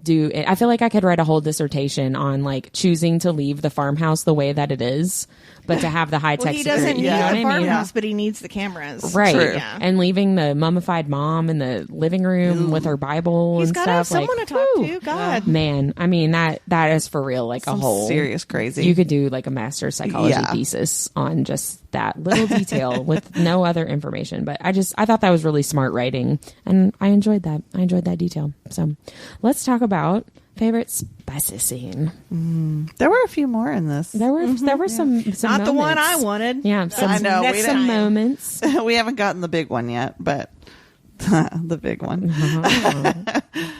do it. I feel like I could write a whole dissertation on like choosing to leave the farmhouse the way that it is, but to have the high tech. He doesn't need the the farmhouse, but he needs the cameras, right? Yeah. And leaving the mummified mom in the living room with her Bible He's and got stuff. someone like, to talk to. God, man, I mean that is for real. Like some a whole serious crazy. You could do like a master's psychology thesis on just that little detail with no other information. But I thought that was really smart writing, and I enjoyed that. I enjoyed that detail. So let's talk about favorite spicy scene. There were a few more in this. There were some Not moments. the one I wanted. Yeah, I know. some moments. We haven't gotten the big one yet, but the big one.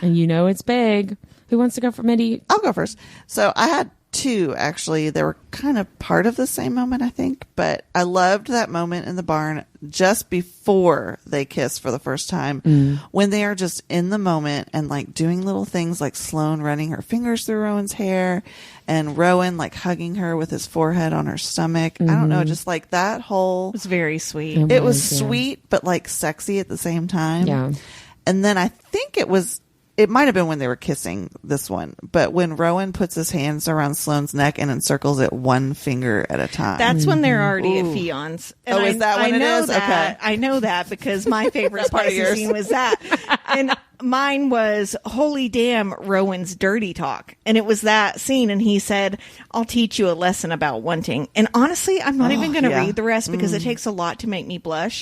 And you know it's big. Who wants to go for Mindy? I'll go first. So I had two, actually. They were kind of part of the same moment, I think. But I loved that moment in the barn just before they kiss for the first time, when they are just in the moment and like doing little things like Sloane running her fingers through Rowan's hair and Rowan like hugging her with his forehead on her stomach. I don't know, just like that whole... It was very sweet. It was sweet, but like sexy at the same time. Yeah. And then I think it might have been when they were kissing, this one, but when Rowan puts his hands around Sloane's neck and encircles it one finger at a time. That's when they're already at Fion's. And is that when it is? Okay. I know that because my favorite part of spicy yours. scene was that. And mine was, holy damn, Rowan's dirty talk. And it was that scene. And he said, I'll teach you a lesson about wanting. And honestly, I'm not even going to read the rest because it takes a lot to make me blush.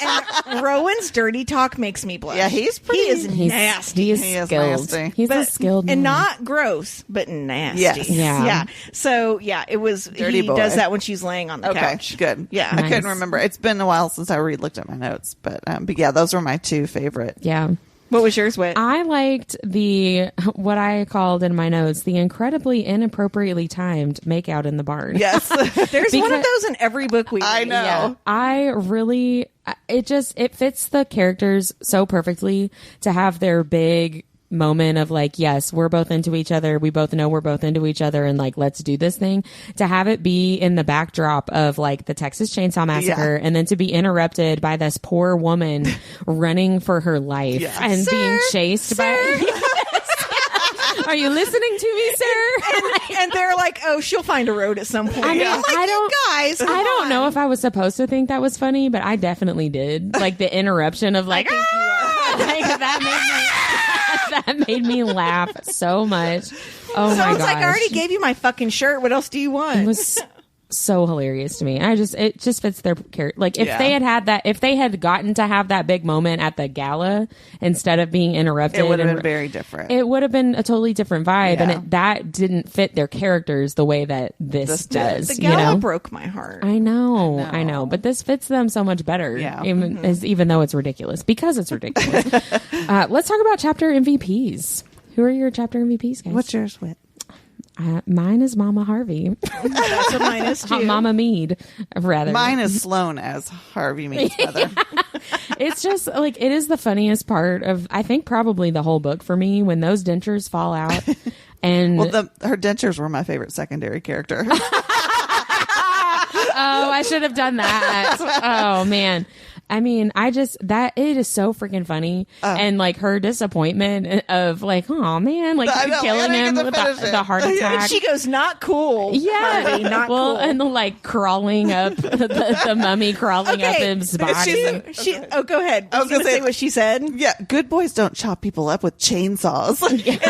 And Rowan's dirty talk makes me blush. Yeah, he's pretty... He is nasty. He is He is skilled. nasty. He's a skilled and man. not gross, but nasty. Yes. Yeah. So yeah, it was. Dirty he boy. does that when she's laying on the Okay, couch. good. Yeah. I Nice. couldn't remember. It's been a while since I re-looked at my notes, but yeah, those were my two favorite. Yeah. What was yours, Whit? I liked what I called in my notes, the incredibly inappropriately timed makeout in the barn. Yes. There's one of those in every book we read. I know. Yeah, I really, it fits the characters so perfectly to have their big moment of like, yes, we're both into each other. We both know we're both into each other and like, let's do this thing. To have it be in the backdrop of like the Texas Chainsaw Massacre and then to be interrupted by this poor woman running for her life and being chased by... Are you listening to me, sir? And they're like, oh, she'll find a road at some point. I mean, I'm like, I don't- you guys. I don't know if I was supposed to think that was funny, but I definitely did. Like the interruption of like, like that made me laugh so much. Oh my Sounds gosh. like I already gave you my fucking shirt. What else do you want? It was so hilarious to me. It just fits their character. Like if they had gotten to have that big moment at the gala instead of being interrupted, It would have been very different. It would have been a totally different vibe, Yeah. and that didn't fit their characters the way that this does. the you gala know? broke my heart. I know, but this fits them so much better. Yeah. Even though it's ridiculous, because it's ridiculous. Let's talk about chapter MVPs. Who are your chapter MVPs, guys? What's yours, Whit? Mine is Mama Harvey. That's what mine is too. Mama Mead, rather. Mine is Sloane as Harvey Mead's mother. It's just like, it is the funniest part of, I think, probably the whole book for me, when those dentures fall out. And Well, her dentures were my favorite secondary character. oh, I should have done that. Oh man. I mean, it is so freaking funny. And like her disappointment of like, oh man, like I know, killing I didn't him get to with finish it. the heart attack. She goes, not cool. Yeah. Harvey, not well, cool. and the like crawling up, the mummy crawling up Okay, his body. Go ahead. I was gonna say what she said. Yeah, good boys don't chop people up with chainsaws. And then and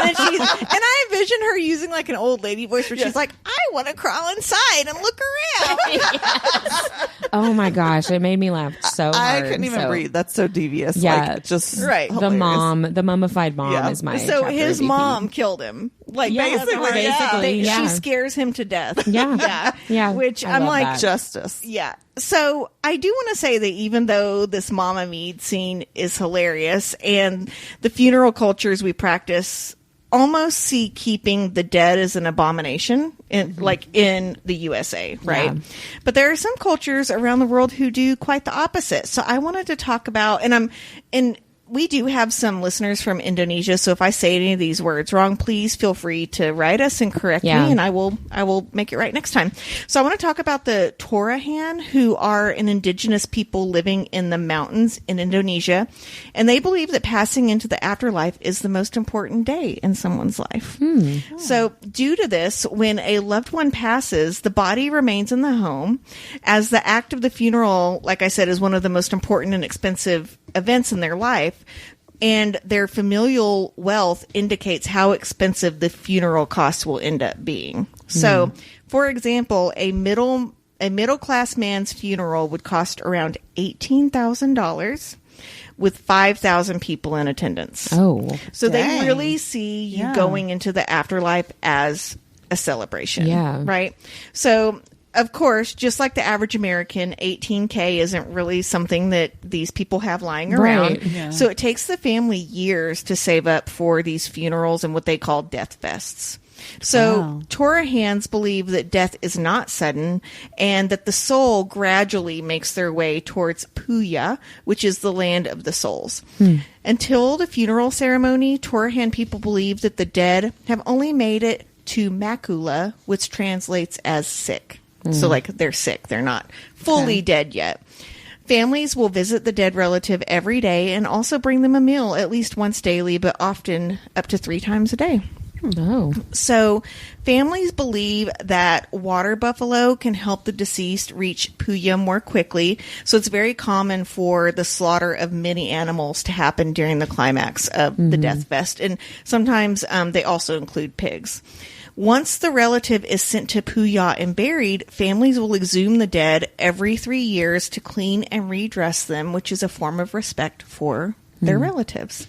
I envision her using like an old lady voice where she's like, I want to crawl inside and look around. Yes. Oh my gosh, it made me laugh so hard. I couldn't even breathe. That's so devious. Yeah. Like, just Right. hilarious. The mummified mom Yeah. is my So chapter his MVP. mom killed him. Like Yeah, basically, yeah. She scares him to death. Yeah. Yeah. Which I I'm love like, that. Justice. yeah. So I do want to say that even though this Mama Mead scene is hilarious and the funeral cultures we practice almost see keeping the dead as an abomination like in the USA, right? Yeah. But there are some cultures around the world who do quite the opposite. So I wanted to talk about, and we do have some listeners from Indonesia, so if I say any of these words wrong, please feel free to write us and correct me, and I will make it right next time. So I want to talk about the Torajan, who are an indigenous people living in the mountains in Indonesia, and they believe that passing into the afterlife is the most important day in someone's life. So due to this, when a loved one passes, the body remains in the home, as the act of the funeral, like I said, is one of the most important and expensive events in their life, and their familial wealth indicates how expensive the funeral costs will end up being. So, for example, a middle a middle-class man's funeral would cost around $18,000 with 5,000 people in attendance. Oh. So dang. they really see you going into the afterlife as a celebration. Yeah. Right? So, of course, just like the average American, $18K isn't really something that these people have lying around. Right. Yeah. So it takes the family years to save up for these funerals and what they call death fests. So Wow. Torahans believe that death is not sudden and that the soul gradually makes their way towards Puya, which is the land of the souls. Until the funeral ceremony, Torajan people believe that the dead have only made it to Makula, which translates as sick. So like they're sick. They're not fully dead yet. Families will visit the dead relative every day and also bring them a meal at least once daily, but often up to 3 times a day. Oh. So families believe that water buffalo can help the deceased reach Puya more quickly. So it's very common for the slaughter of many animals to happen during the climax of the death fest. And sometimes they also include pigs. Once the relative is sent to Puya and buried, families will exhume the dead every 3 years to clean and redress them, which is a form of respect for their relatives.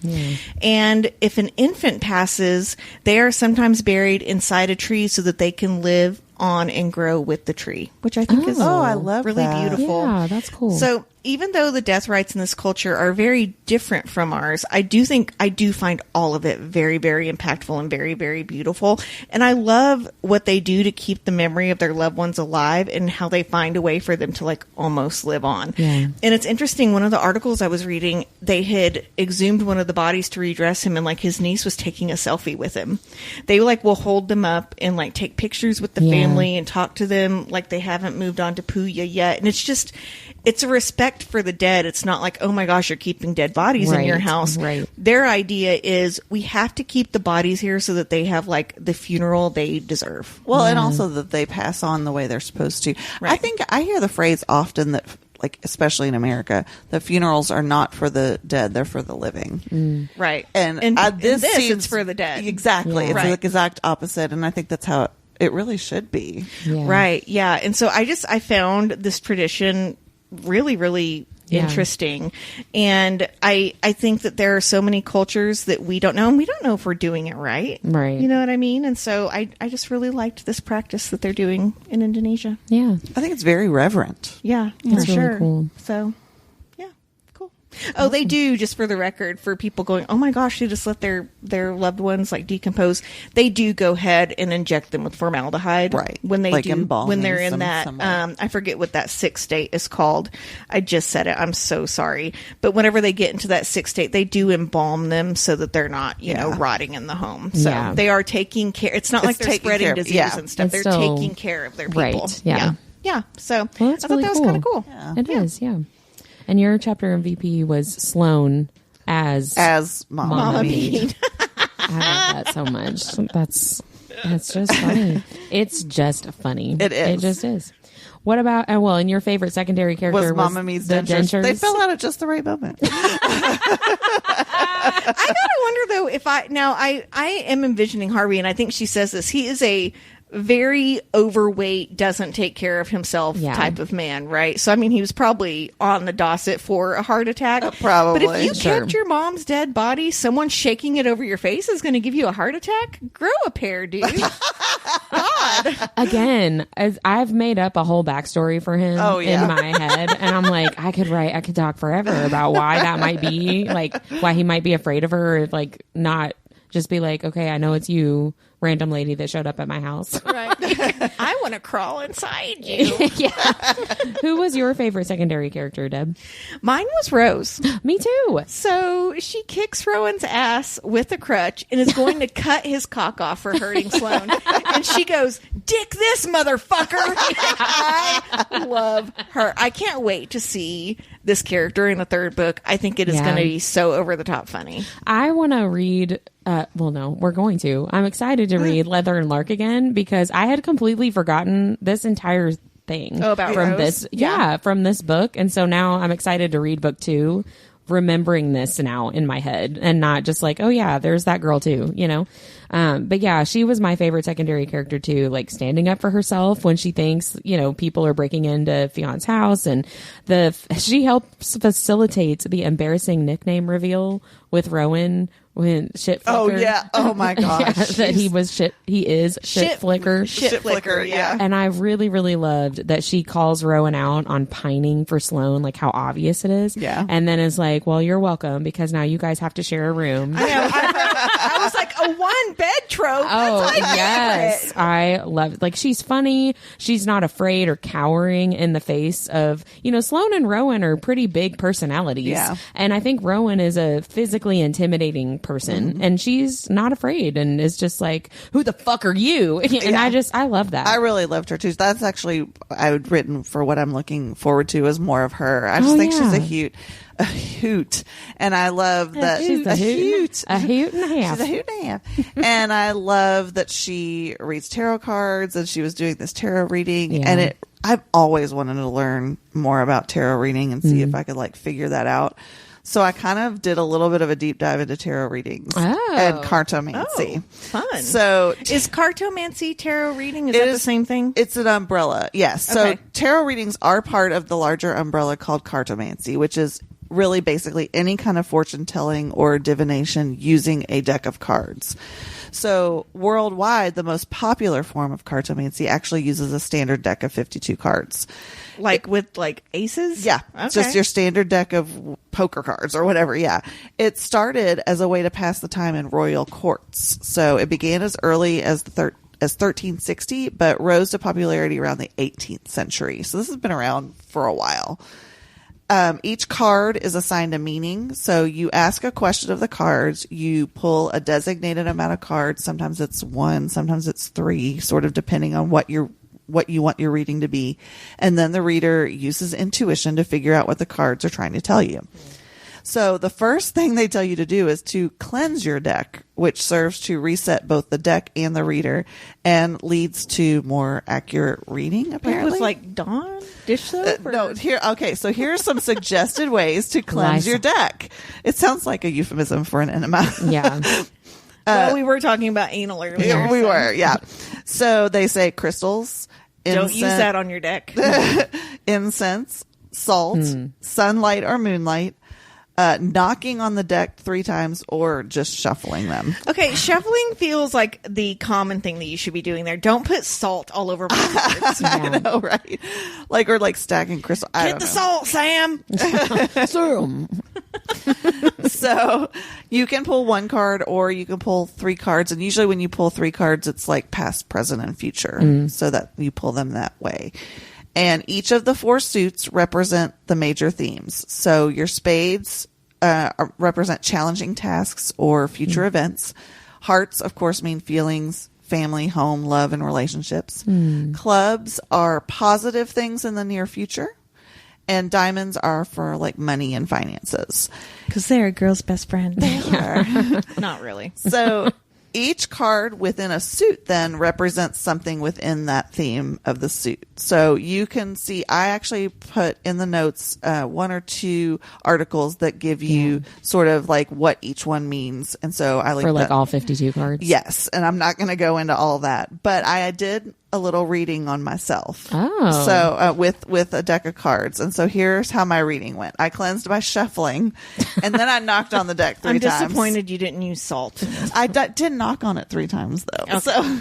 And if an infant passes, they are sometimes buried inside a tree so that they can live on and grow with the tree, which I think is I love really that. beautiful. Yeah, that's cool. So even though the death rites in this culture are very different from ours, I do find all of it very, very impactful and very, very beautiful. And I love what they do to keep the memory of their loved ones alive and how they find a way for them to like almost live on. Yeah. And it's interesting. One of the articles I was reading, they had exhumed one of the bodies to redress him, and like his niece was taking a selfie with him. They like will hold them up and like take pictures with the family and talk to them like they haven't moved on to Puya yet. And it's a respect for the dead. It's not like, oh my gosh, you're keeping dead bodies in your house. Right. Their idea is we have to keep the bodies here so that they have like the funeral they deserve. Well, and also that they pass on the way they're supposed to. Right. I think I hear the phrase often that, like, especially in America, the funerals are not for the dead, they're for the living. Right. And, in this this seems it's for the dead. Exactly. Yeah. It's Right. the exact opposite. And I think that's how it really should be. Yeah. Right. Yeah. And so I found this tradition really, really interesting. And I think that there are so many cultures that we don't know, and we don't know if we're doing it right. Right. You know what I mean? And so I just really liked this practice that they're doing in Indonesia. Yeah. I think it's very reverent. Yeah, That's for really sure. cool. So, yeah, cool. Oh, they do, just for the record, for people going, oh my gosh, they just let their loved ones like decompose. They do go ahead and inject them with formaldehyde, Right. When they Like do, embalming when they're in some- that, somewhere. I forget what that sick state is called. I just said it. I'm so sorry. But whenever they get into that sick state, they do embalm them so that they're not, you know, rotting in the home. So Yeah. they are taking care. It's not It's like they're taking spreading care of- disease yeah. and stuff. It's They're still- taking care of their people. Right, yeah. Yeah. So Well, that's I thought really that was cool. kind of cool. It is, yeah. And your chapter in VP was Sloan as Mama Mama Mead. Mead. I love that so much. That's just funny. It's just funny. It is. It just is. What about, and your favorite secondary character Was Mama Mead's the dentures. They dentures? fell out at just the right moment. I gotta wonder though if I am envisioning Harvey, and I think she says this. He is a very overweight, doesn't take care of himself type of man, right? So I mean, he was probably on the dossett for a heart attack. Probably. But if you Sure. kept your mom's dead body, someone shaking it over your face is going to give you a heart attack. Grow a pair, dude. God. Again, I've made up a whole backstory for him in my head, and I'm like, I could talk forever about why that might be, like why he might be afraid of her, if like not just be like, okay, I know it's you, random lady that showed up at my house. Right. I want to crawl inside you. Yeah. Who was your favorite secondary character, Deb? Mine was Rose. Me too. So she kicks Rowan's ass with a crutch and is going to cut his cock off for hurting Sloane. And she goes, "Dick this motherfucker." I love her. I can't wait to see this character in the third book. I think it is going to be so over the top funny. I want to read. Well, no, we're going to. I'm excited to read Leather and Lark again because I had completely forgotten this entire thing Oh, about from Rose? this. Yeah, from this book, and so now I'm excited to read book 2 remembering this now in my head and not just like, oh yeah, there's that girl too, you know? But yeah, she was my favorite secondary character too, like standing up for herself when she thinks, you know, people are breaking into Fion's house, and she helps facilitate the embarrassing nickname reveal with Rowan when shit flicker. Oh yeah. Oh my gosh. That he is shit flicker. Shit flicker. Yeah. And I really, really loved that she calls Rowan out on pining for Sloane, like how obvious it is. Yeah. And then is like, well, you're welcome, because now you guys have to share a room. I know. I was like, a one bed trope. Oh, That's my yes. favorite. I love it. Like, she's funny. She's not afraid or cowering in the face of, you know, Sloane and Rowan are pretty big personalities. Yeah. And I think Rowan is a physically intimidating person, and she's not afraid and is just like, who the fuck are you? And I love that. I really loved her too. That's actually I would written for what I'm looking forward to is more of her. I just think she's a hoot, and I love that she's a hoot and a half. She's a hoot and a half, and I love that she reads tarot cards, and she was doing this tarot reading, and I've always wanted to learn more about tarot reading and see if I could like figure that out. So I kind of did a little bit of a deep dive into tarot readings and cartomancy. Oh, fun. So is cartomancy tarot reading? Is that the same thing? It's an umbrella. Yes. So Okay. tarot readings are part of the larger umbrella called cartomancy, which is really basically any kind of fortune telling or divination using a deck of cards. So worldwide, the most popular form of cartomancy actually uses a standard deck of 52 cards. Like with like aces? Yeah. Okay. Just your standard deck of poker cards or whatever. Yeah. It started as a way to pass the time in royal courts. So it began as early as 1360, but rose to popularity around the 18th century. So this has been around for a while. Each card is assigned a meaning. So you ask a question of the cards, you pull a designated amount of cards. Sometimes it's 1, sometimes it's 3, sort of depending on what you want your reading to be. And then the reader uses intuition to figure out what the cards are trying to tell you. So the first thing they tell you to do is to cleanse your deck, which serves to reset both the deck and the reader and leads to more accurate reading, apparently. With like Dawn dish soap? No, so here are some suggested ways to cleanse your deck. It sounds like a euphemism for an enema. Yeah. Well, we were talking about anal earlier. Yeah, we were, yeah. So they say crystals. Don't use that on your deck. Incense, salt, sunlight or moonlight, knocking on the deck 3 times, or just shuffling them. Okay, shuffling feels like the common thing that you should be doing there. Don't put salt all over my cards. I know, right? Or stacking crystal. Get the salt, Sam. So you can pull 1 card or you can pull 3 cards. And usually when you pull 3 cards, it's like past, present, and future. So that you pull them that way. And each of the 4 suits represent the major themes. So your spades represent challenging tasks or future events. Hearts, of course, mean feelings, family, home, love, and relationships. Clubs are positive things in the near future. And diamonds are for like money and finances. Because they're a girl's best friend. They are. Not really. So each card within a suit then represents something within that theme of the suit. So you can see, I actually put in the notes 1 or 2 articles that give you sort of like what each one means. And so I For like all 52 cards? Yes. And I'm not going to go into all that, but I did a little reading on myself. Oh. So with a deck of cards. And so here's how my reading went. I cleansed by shuffling, and then I knocked on the deck 3 times. I'm disappointed you didn't use salt. I did knock on it 3 times though. Okay.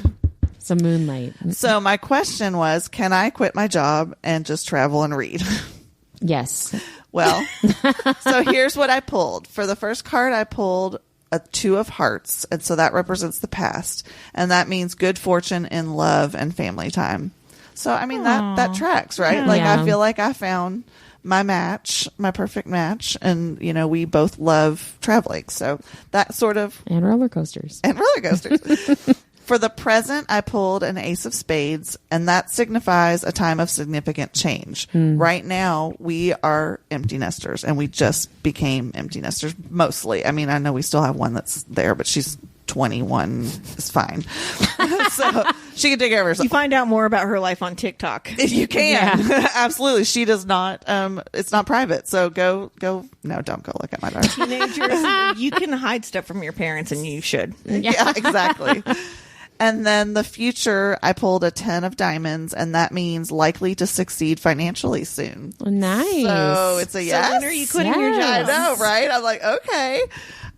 Some moonlight. So my question was, can I quit my job and just travel and read? Yes. Well, so here's what I pulled. For the first card, I pulled a 2 of hearts, and so that represents the past, and that means good fortune in love and family time. So I mean that tracks, right? Yeah. Like Yeah. I feel like I found my match, my perfect match, and we both love traveling, so that sort of And roller coasters. and roller coasters. For the present, I pulled an ace of spades, and that signifies a time of significant change. Right now, we are empty nesters, and we just became empty nesters mostly. I mean, I know we still have one that's there, but she's 21 is fine. So she can take care of herself. You find out more about her life on TikTok. If you can. Absolutely. She does not, it's not private. So don't go look at my daughter. Teenagers, you can hide stuff from your parents, and you should. Yeah, exactly. And then the future, I pulled a 10 of diamonds, and that means likely to succeed financially soon. Nice. So it's a yes. So when are you quitting your job? I know, right? I'm like, okay.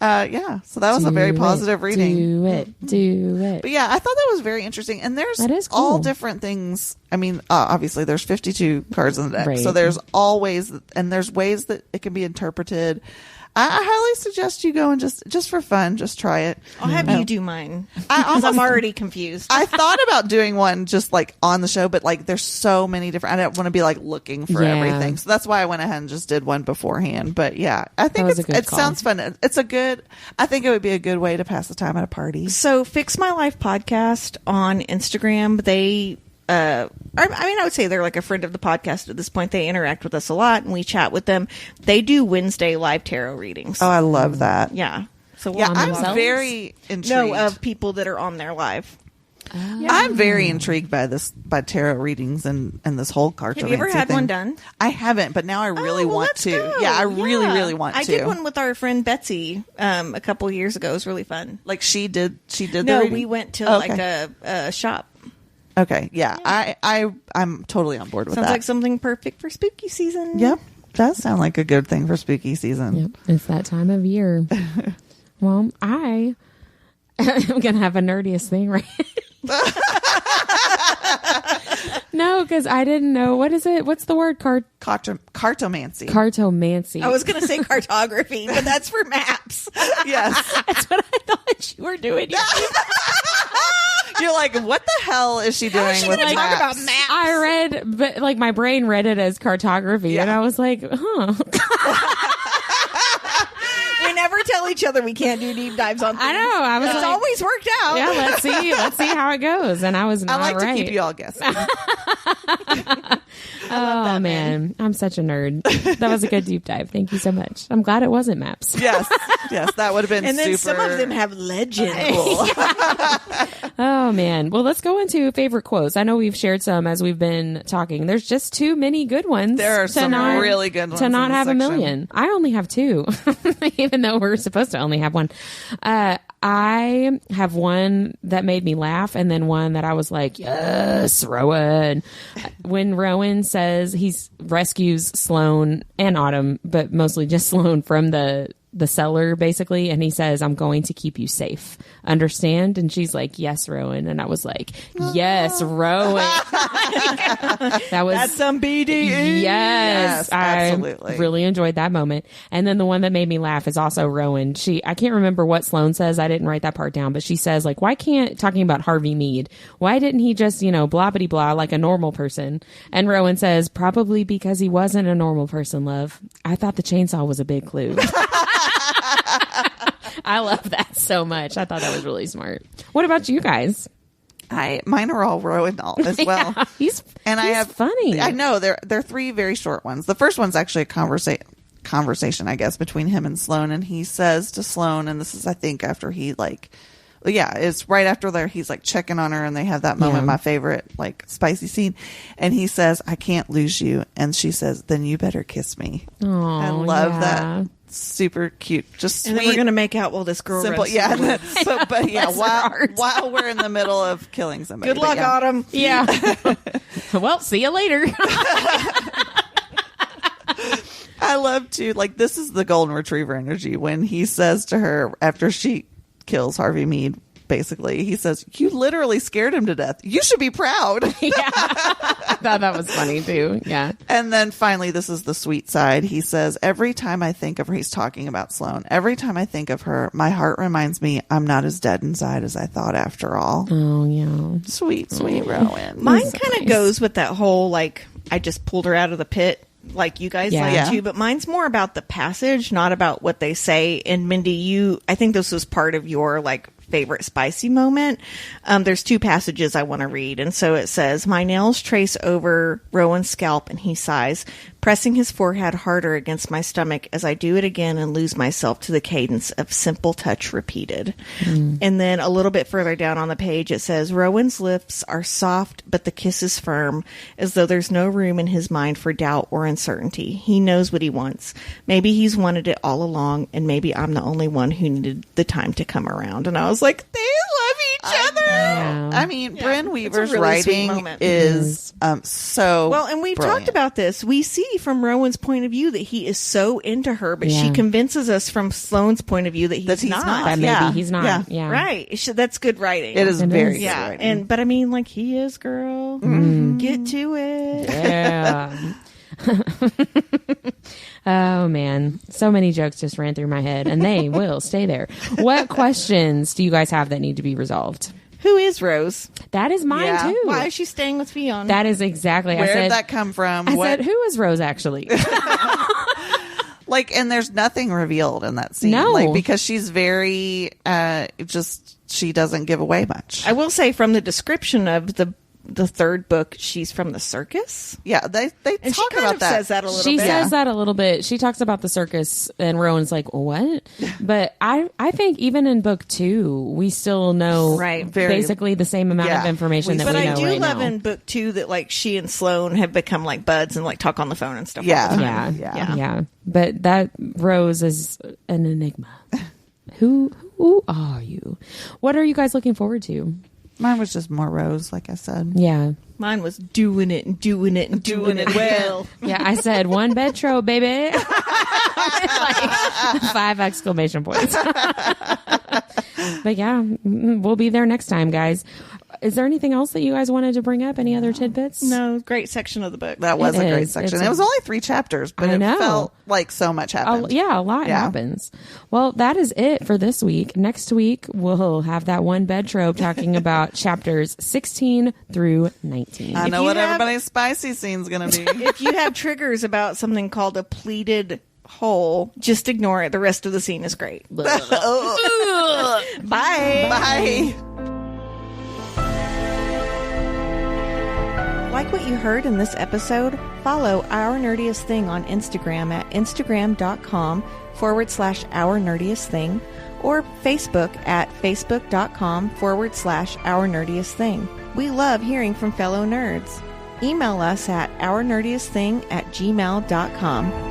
Yeah. So that was a very positive reading. Do it. But yeah, I thought that was very interesting. And there's all different things. I mean, obviously there's 52 cards in the deck. Right. So there's all ways, and there's ways that it can be interpreted. I highly suggest you go and just for fun, just try it. I'll have you do mine. I'm already confused. I thought about doing one just like on the show, but like there's so many different, I don't want to be like looking for everything. So that's why I went ahead and just did one beforehand. But yeah, I think it sounds fun. I think it would be a good way to pass the time at a party. So Fix My Life podcast on Instagram, they, I would say they're like a friend of the podcast at this point. They interact with us a lot, and we chat with them. They do Wednesday live tarot readings. Oh, I love that. Yeah. So I'm very intrigued. No, of people that are on there live. Yeah. I'm very intrigued by tarot readings and this whole cartomancy Have you ever had thing. one done? I haven't, but now I really want to. Go. Yeah, I really want to. I did one with our friend Betsy a couple years ago. It was really fun. Like she did the No, reading? we went to like a shop. Okay, yeah. I'm totally on board with Sounds that. like something perfect for spooky season. Yep, does sound like a good thing for spooky season. Yep, it's that time of year. Well, I'm gonna have a nerdiest thing, right? No, because I didn't know. What is it? What's the word? Cartomancy. Cartomancy. I was going to say cartography, but that's for maps. Yes, that's what I thought you were doing. You're like, what the hell is she doing with talk maps? about maps? I read, but like my brain read it as cartography, and I was like, huh. We never tell each other we can't do deep dives on things. I know. I was it's like, always worked out. Yeah, let's see how it goes. And I was not I like right. to keep you all guessing. Oh man, I'm such a nerd. That was a good deep dive. Thank you so much. I'm glad it wasn't maps. Yes, that would have been and then super. some of them have legend. Cool. Oh man. Well, let's go into favorite quotes. I know we've shared some as we've been talking. There's just too many good ones. There are some really good ones to not have section. a million. I only have two, even though we're supposed to only have one. I have one that made me laugh, and then one that I was like, yes, Rowan. When Rowan says he rescues Sloane and Autumn, but mostly just Sloane from the cellar, basically, and he says, I'm going to keep you safe. Understand? And she's like, yes, Rowan. And I was like, yes, Rowan. That's some BDE. Yes, absolutely. I really enjoyed that moment. And then the one that made me laugh is also Rowan. I can't remember what Sloane says. I didn't write that part down, but she says, like, talking about Harvey Mead, why didn't he just, blah, bitty, blah, like a normal person? And Rowan says, probably because he wasn't a normal person, love. I thought the chainsaw was a big clue. I love that so much. I thought that was really smart. What about you guys? Mine are all Rowan as well. Yeah, he's funny. I know they're three very short ones. The first one's actually a conversation, I guess, between him and Sloane, and he says to Sloane, and this is, I think, after he it's right after he's like checking on her, and they have that moment, my favorite, like spicy scene, and he says, I can't lose you, and she says, then you better kiss me. Oh, I love that. Super cute, just sweet. And then we're gonna make out while this girl simple, runs. yeah. But yeah, while we're in the middle of killing somebody. Good luck, Autumn. Yeah. Well, see you later. I love to, like, this is the golden retriever energy when he says to her after she kills Harvey Mead. Basically, he says, you literally scared him to death. You should be proud. Yeah. I thought that was funny too. Yeah. And then finally, this is the sweet side. He says, every time I think of her, he's talking about Sloane. Every time I think of her, my heart reminds me I'm not as dead inside as I thought after all. Oh, yeah. Sweet Rowan. Mine kind of goes with that whole, like, I just pulled her out of the pit, like you guys like too, but mine's more about the passage, not about what they say. And Mindy, I think this was part of your, like, favorite spicy moment. There's two passages I want to read. And so it says, my nails trace over Rowan's scalp and he sighs, pressing his forehead harder against my stomach as I do it again and lose myself to the cadence of simple touch repeated. And then a little bit further down on the page, it says, Rowan's lips are soft, but the kiss is firm, as though there's no room in his mind for doubt or uncertainty. He knows what he wants. Maybe he's wanted it all along, and maybe I'm the only one who needed the time to come around. And I was like, they love each other. Yeah. I mean, Bryn Weaver's really sweet writing moment. is so well, and we've brilliant. talked about this. We see from Rowan's point of view that he is so into her, but she Yeah. convinces us from Sloane's point of view that he's not. That maybe Yeah. he's not. Yeah. Yeah. Right. That's good writing. It is It very is. good Yeah. writing. But I mean, like, he is, girl. Get to it. Yeah. Oh man, so many jokes just ran through my head, and they will stay there. What questions do you guys have that need to be resolved? Who is Rose? That is mine Yeah. too. Why is she staying with Fionn? That is exactly. Where I said, did that come from? I said, who is Rose actually? Like, and there's nothing revealed in that scene. No. Like, because she's very, she doesn't give away much. I will say from the description of the third book, she's from the circus. Yeah, they And she talk kind about of that. says that a little She bit. says that a little bit. She talks about the circus, and Rowan's like, "What?" But I think even in book 2, we still know Right. basically the same amount of Yeah. information that But we I know do right love now. in book 2 that like she and Sloane have become like buds and like talk on the phone and stuff. Yeah. all the time. Yeah, yeah. But that Rose is an enigma. Who are you? What are you guys looking forward to? Mine was just more Rose, like I said. Yeah. Mine was doing it and doing it and doing it well. Yeah, I said one bed trope, baby. Like 5 exclamation points. But yeah, we'll be there next time, guys. Is there anything else that you guys wanted to bring up? Any other tidbits? No, great section of the book. That was It a great is. section. It's It was only 3 chapters, but I it know. felt like so much happened. Yeah, a lot Yeah. happens. Well, that is it for this week. Next week, we'll have that one bed trope talking about chapters 16 through 19. I know you what have- everybody's spicy scene's going to be. If you have triggers about something called a pleated hole, just ignore it. The rest of the scene is great. Bye. Bye. Like what you heard in this episode? Follow Our Nerdiest Thing on Instagram at instagram.com/Our Nerdiest Thing or Facebook at facebook.com/Our Nerdiest Thing. We love hearing from fellow nerds. Email us at ournerdiestthing@gmail.com.